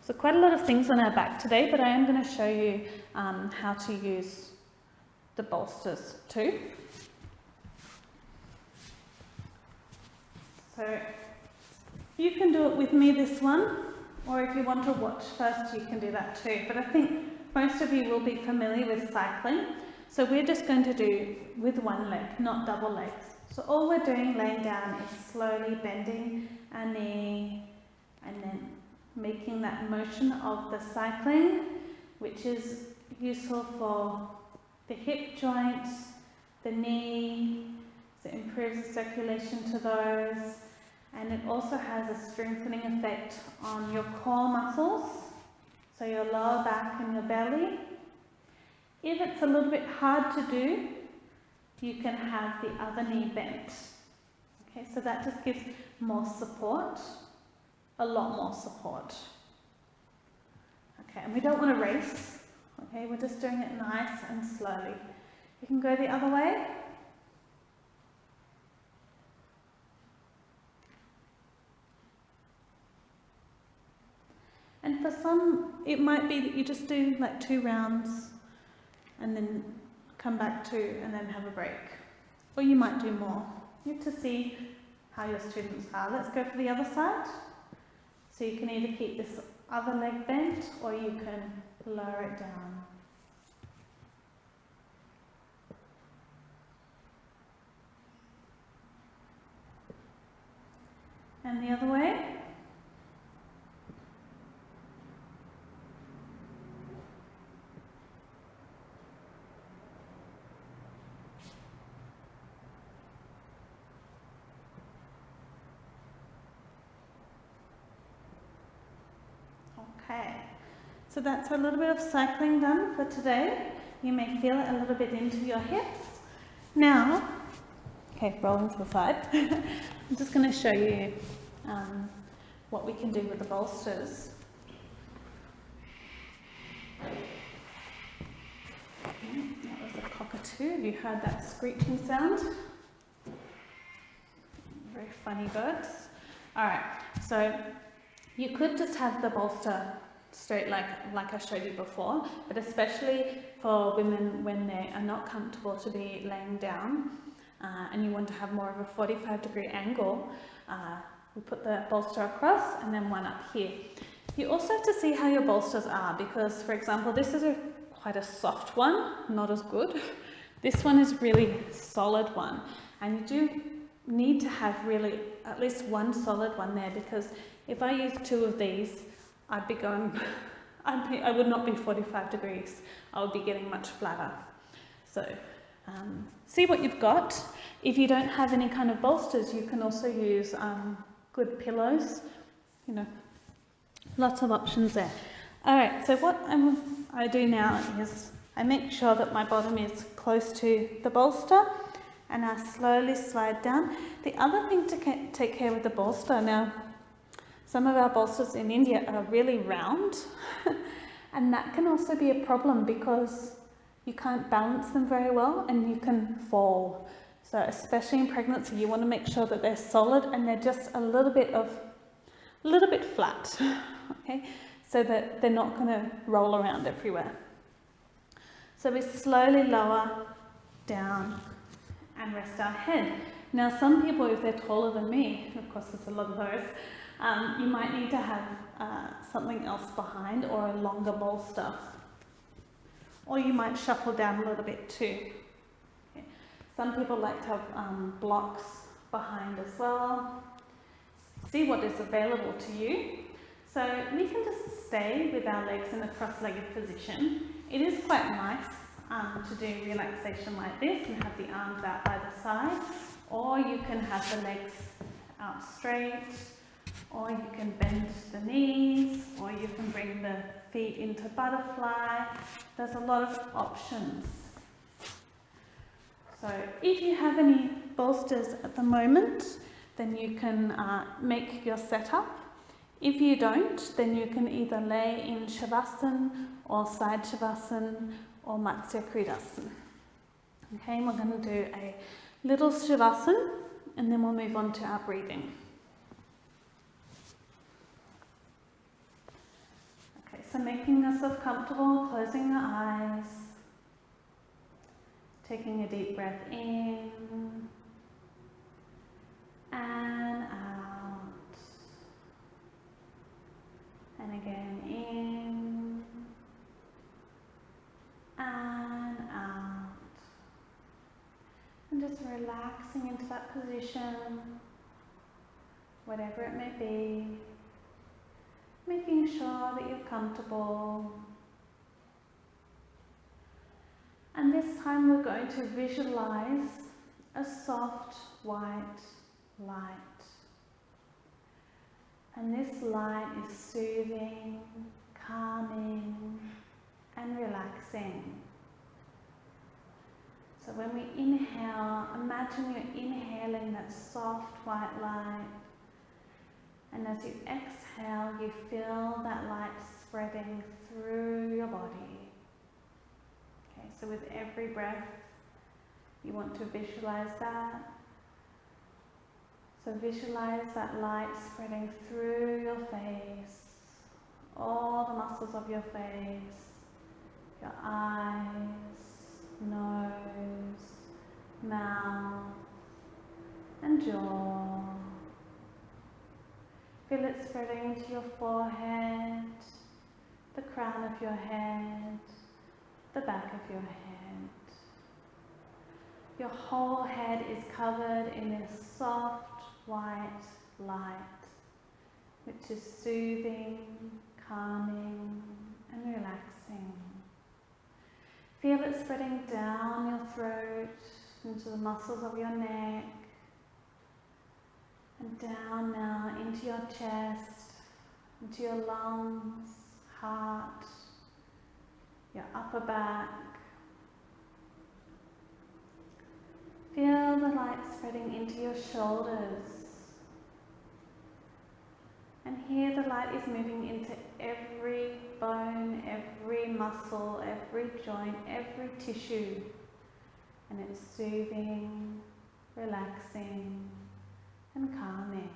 So quite a lot of things on our back today, but I am going to show you how to use the bolsters too. So you can do it with me, this one, or if you want to watch first, you can do that too. But I think most of you will be familiar with cycling. So we're just going to do with one leg, not double legs. So all we're doing laying down is slowly bending our knee and then making that motion of the cycling, which is useful for the hip joints, the knee, so it improves the circulation to those, and it also has a strengthening effect on your core muscles, so your lower back and your belly. If it's a little bit hard to do, you can have the other knee bent. Okay, so that just gives more support, a lot more support. Okay, and we don't want to race. Okay, we're just doing it nice and slowly. You can go the other way. And for some, it might be that you just do like 2 rounds and then come back to and then have a break. Or you might do more. You have to see how your students are. Let's go for the other side. So you can either keep this other leg bent or you can lower it down. And the other way. Okay, so that's a little bit of cycling done for today. You may feel it a little bit into your hips. Now, okay, rolling to the side. I'm just going to show you what we can do with the bolsters. Okay, that was a cockatoo. Have you heard that screeching sound? Very funny birds. All right, so you could just have the bolster straight like I showed you before, but especially for women when they are not comfortable to be laying down and you want to have more of a 45-degree angle, we put the bolster across and then one up here. You also have to see how your bolsters are because, for example, this is quite a soft one, not as good. This one is really solid one, and you do need to have really at least one solid one there because if I use 2 of these, I'd be going, I would not be 45 degrees. I would be getting much flatter. So see what you've got. If you don't have any kind of bolsters, you can also use good pillows. You know, lots of options there. All right, so what I do now is I make sure that my bottom is close to the bolster and I slowly slide down. The other thing to take care with the bolster, now some of our bolsters in India are really round and that can also be a problem because you can't balance them very well and you can fall. So especially in pregnancy, you want to make sure that they're solid and they're just a little bit flat, okay? So that they're not going to roll around everywhere. So we slowly lower down and rest our head. Now some people, if they're taller than me, of course there's a lot of those, you might need to have something else behind or a longer bolster. Or you might shuffle down a little bit too. Okay. Some people like to have blocks behind as well. See what is available to you. So we can just stay with our legs in a cross-legged position. It is quite nice to do relaxation like this and have the arms out by the side, or you can have the legs out straight, or you can bend the knees, or you can bring the feet into butterfly. There's a lot of options. So if you have any bolsters at the moment, then you can make your setup. If you don't, then you can either lay in Shavasana or side Shavasana or Matsya Kritasana. Okay, we're going to do a little Shavasana and then we'll move on to our breathing. Okay, so making yourself comfortable, closing your eyes, taking a deep breath in and out, and again in and out, and just relaxing into that position, whatever it may be, making sure that you're comfortable. And this time we're going to visualize a soft white light. And this light is soothing, calming, and relaxing. So when we inhale, imagine you're inhaling that soft white light. And as you exhale, you feel that light spreading through your body. Okay, so with every breath, you want to visualize that. So visualize that light spreading through your face, all the muscles of your face, your eyes, nose, mouth, and jaw. Feel it spreading into your forehead, the crown of your head, the back of your head. Your whole head is covered in this soft white light, which is soothing, calming, and relaxing. Feel it spreading down your throat, into the muscles of your neck, and down now into your chest, into your lungs, heart, your upper back. Feel the light spreading into your shoulders. And here the light is moving into every bone, every muscle, every joint, every tissue. And it's soothing, relaxing, and calming.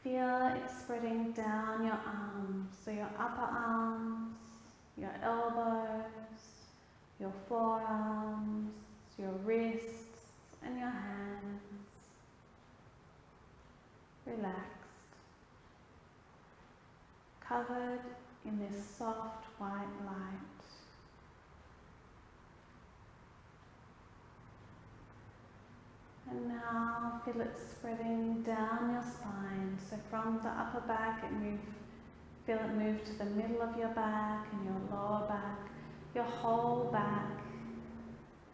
Feel it spreading down your arms, so your upper arms, your elbows, your forearms, your wrists, and your hands. Relaxed, covered in this soft white light. And now feel it spreading down your spine. So from the upper back, feel it move to the middle of your back and your lower back, your whole back.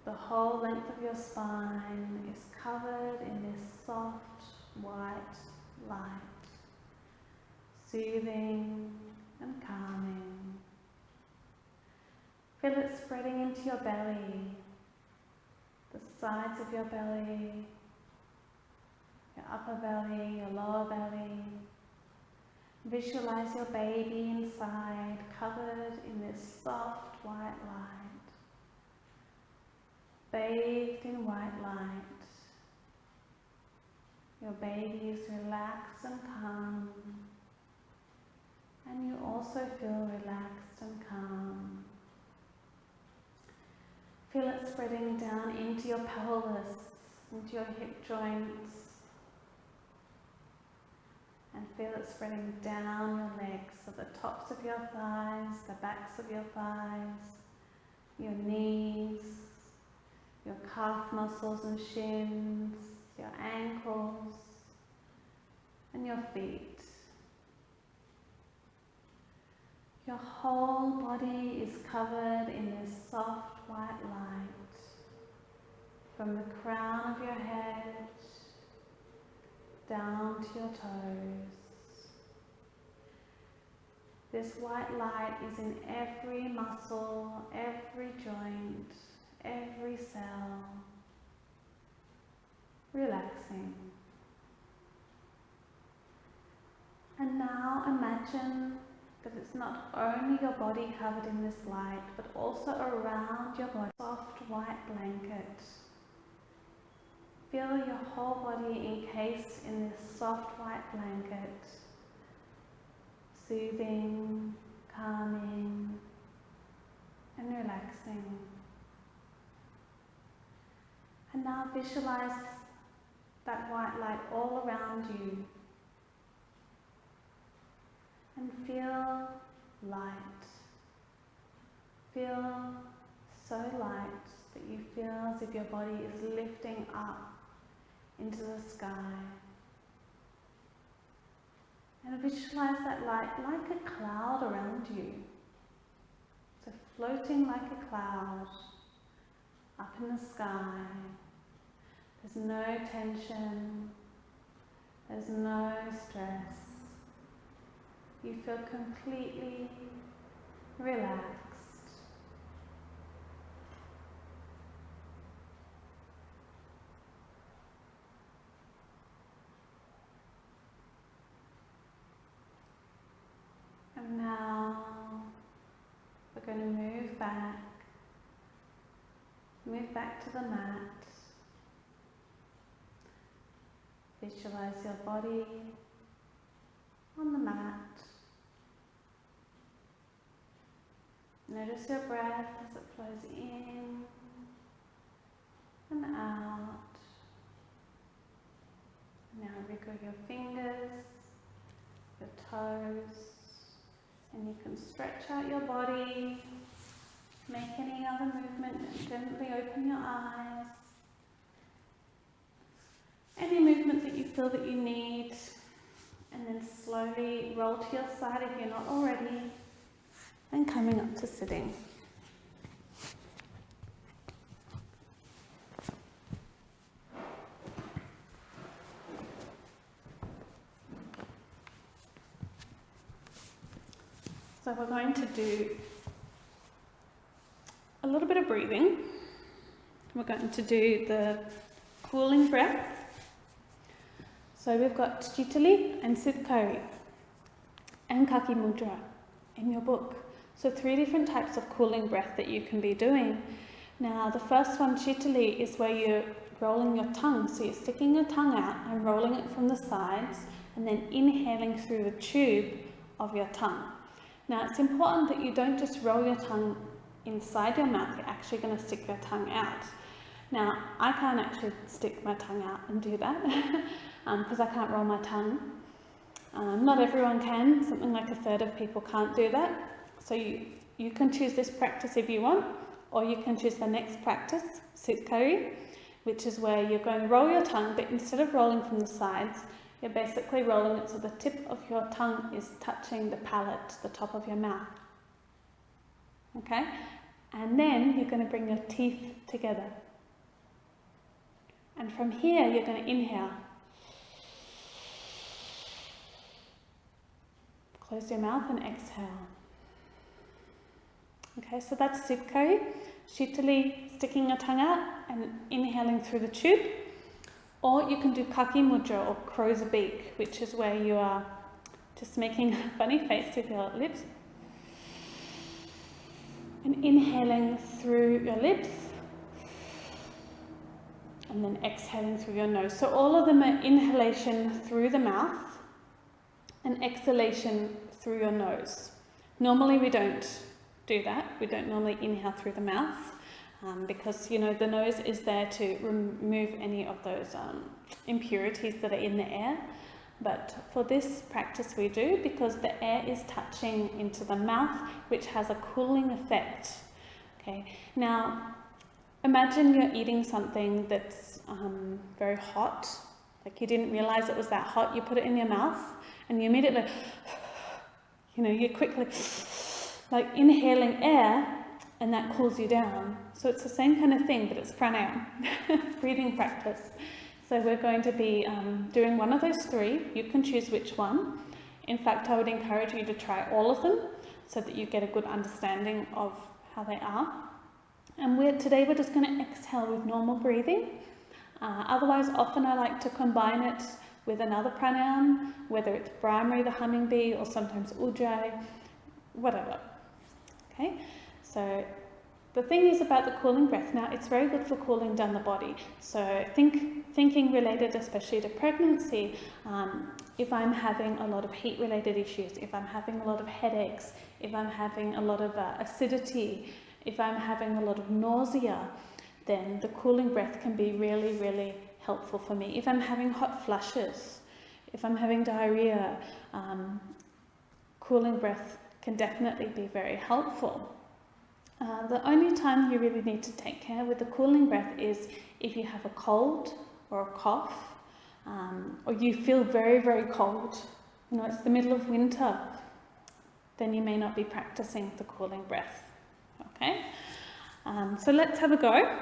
The whole length of your spine is covered in this soft white light, soothing and calming. Feel it spreading into your belly, the sides of your belly, your upper belly, your lower belly. Visualize your baby inside, covered in this soft white light, bathed in white light. Your baby is relaxed and calm, and you also feel relaxed and calm. Feel it spreading down into your pelvis, into your hip joints, and feel it spreading down your legs, so the tops of your thighs, the backs of your thighs, your knees, your calf muscles and shins, your ankles, and your feet. Your whole body is covered in this soft white light from the crown of your head down to your toes. This white light is in every muscle, every joint, every cell, relaxing. And now imagine that it's not only your body covered in this light, but also around your body, soft white blanket. Feel your whole body encased in this soft white blanket, soothing, calming, and relaxing. And now visualize that white light all around you. And feel light. Feel so light that you feel as if your body is lifting up into the sky. And visualize that light like a cloud around you. So floating like a cloud up in the sky. There's no tension. There's no stress. You feel completely relaxed. And now we're going to move back to the mat. Visualize your body on the mat. Notice your breath as it flows in and out. Now wriggle your fingers, your toes, and you can stretch out your body, make any other movement, and gently open your eyes. Any movement that you feel that you need, and then slowly roll to your side if you're not already. And coming up to sitting. So we're going to do a little bit of breathing. We're going to do the cooling breath. So we've got Chitali and Siddhkari and Kaki Mudra in your book. So 3 different types of cooling breath that you can be doing. Now the first one, Chitali, is where you're rolling your tongue. So you're sticking your tongue out and rolling it from the sides and then inhaling through the tube of your tongue. Now it's important that you don't just roll your tongue inside your mouth, you're actually going to stick your tongue out. Now I can't actually stick my tongue out and do that because I can't roll my tongue. Not everyone can, something like 1/3 of people can't do that. So you can choose this practice if you want, or you can choose the next practice, Siddhkari, which is where you're going to roll your tongue, but instead of rolling from the sides, you're basically rolling it so the tip of your tongue is touching the palate, the top of your mouth. Okay? And then you're going to bring your teeth together. And from here, you're going to inhale. Close your mouth and exhale. Okay, so that's Siddhkari, Chitali, sticking your tongue out and inhaling through the tube. Or you can do Kaki Mudra, or crow's beak, which is where you are just making a funny face with your lips. And inhaling through your lips. And then exhaling through your nose. So all of them are inhalation through the mouth and exhalation through your nose. Normally we don't do that. We don't normally inhale through the mouth because, you know, the nose is there to remove any of those impurities that are in the air. But for this practice we do because the air is touching into the mouth, which has a cooling effect. Okay. Now, imagine you're eating something that's very hot, like you didn't realize it was that hot. You put it in your mouth and you immediately, you quickly like inhaling air, and that cools you down. So it's the same kind of thing, but it's pranayama, breathing practice. So we're going to be doing one of those three. You can choose which one. In fact, I would encourage you to try all of them so that you get a good understanding of how they are. And today we're just going to exhale with normal breathing. Otherwise, often I like to combine it with another pranayama, whether it's Brahmari, the humming bee, or sometimes Ujjayi, whatever. Okay, so the thing is about the cooling breath. Now, it's very good for cooling down the body. So thinking related especially to pregnancy, if I'm having a lot of heat-related issues, if I'm having a lot of headaches, if I'm having a lot of acidity, if I'm having a lot of nausea, then the cooling breath can be really, really helpful for me. If I'm having hot flushes, if I'm having diarrhea, cooling breath can definitely be very helpful. The only time you really need to take care with the cooling breath is if you have a cold or a cough, or you feel very, very cold. You know, it's the middle of winter, then you may not be practicing the cooling breath. Okay, so let's have a go.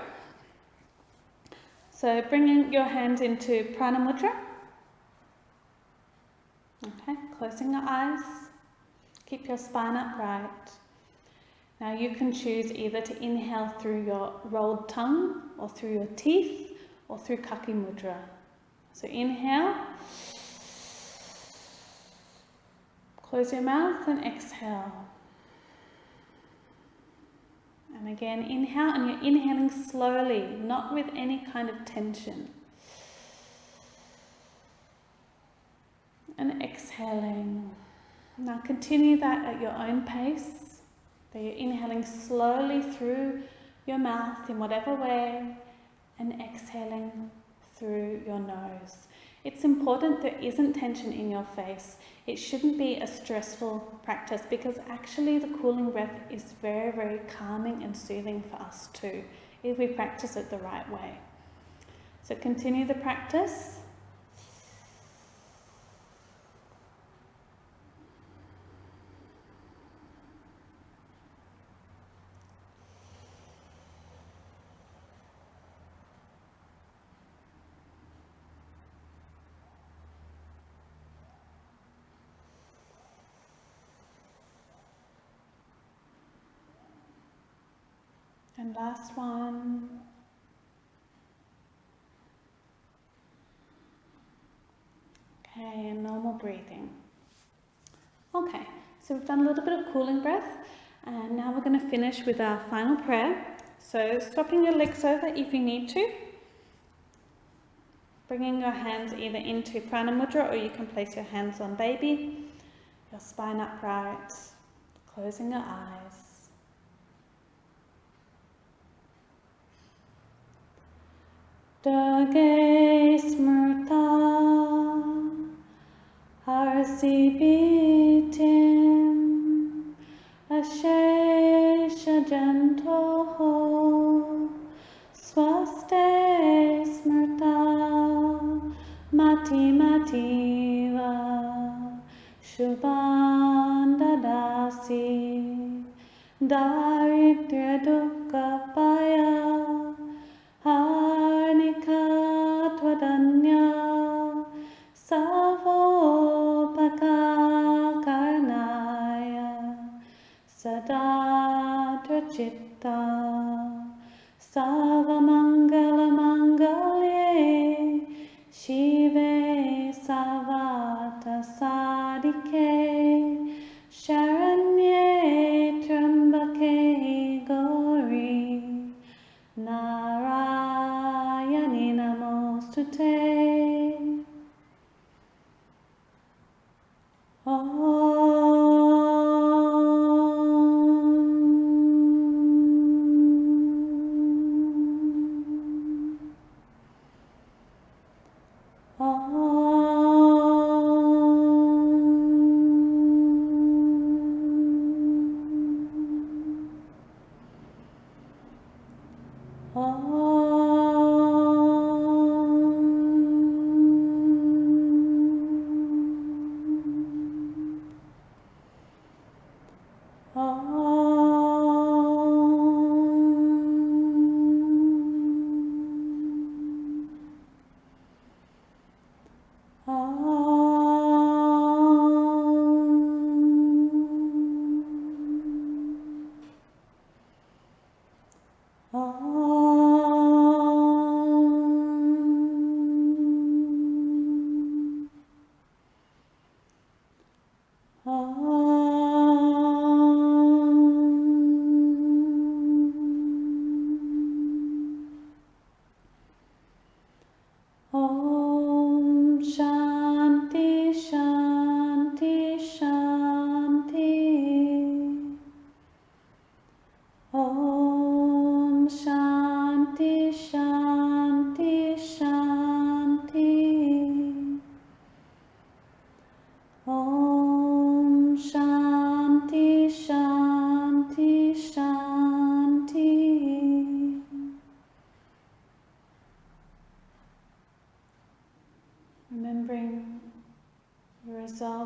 So bringing your hands into Prana Mudra. Okay, closing your eyes. Keep your spine upright. Now you can choose either to inhale through your rolled tongue or through your teeth or through Kaki Mudra. So inhale, close your mouth and exhale. And again, inhale, and you're inhaling slowly, not with any kind of tension. And exhaling. Now continue that at your own pace. So you're inhaling slowly through your mouth in whatever way, and exhaling through your nose. It's important there isn't tension in your face. It shouldn't be a stressful practice, because actually the cooling breath is very, very calming and soothing for us too, if we practice it the right way. So continue the practice. And last one. Okay, and normal breathing. Okay, so we've done a little bit of cooling breath, and now we're going to finish with our final prayer. So swapping your legs over if you need to. Bringing your hands either into Prana Mudra, or you can place your hands on baby. Your spine upright. Closing your eyes. Dage smrta harsibitim ashesha jantoho swaste smrta mati mativa shubhan dadasi daridya dukkha paya Harnika twadanya savopaka karnaya sadatra chitta savamangala mangalye shive savata sadike sharanye trambake gauri Narayani namostute. Om.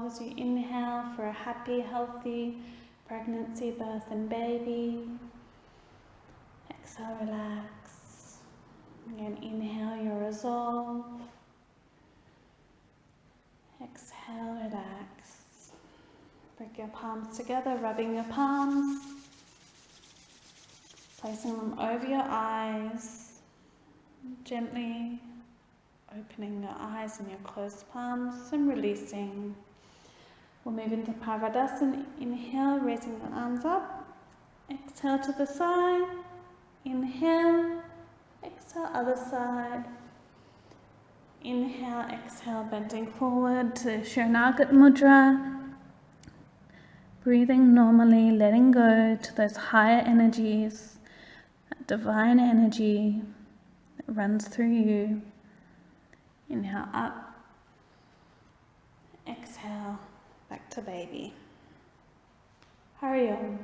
as you inhale for a happy, healthy pregnancy, birth and baby. Exhale, relax. Again, inhale your resolve. Exhale, relax. Bring your palms together, rubbing your palms. Placing them over your eyes. Gently opening your eyes and your closed palms and releasing. We'll move into Parvadasana. Inhale, raising the arms up. Exhale to the side. Inhale. Exhale, other side. Inhale, exhale, bending forward to Surya Mudra. Breathing normally, letting go to those higher energies, that divine energy that runs through you. Inhale up. Exhale, back to baby. Hari Om.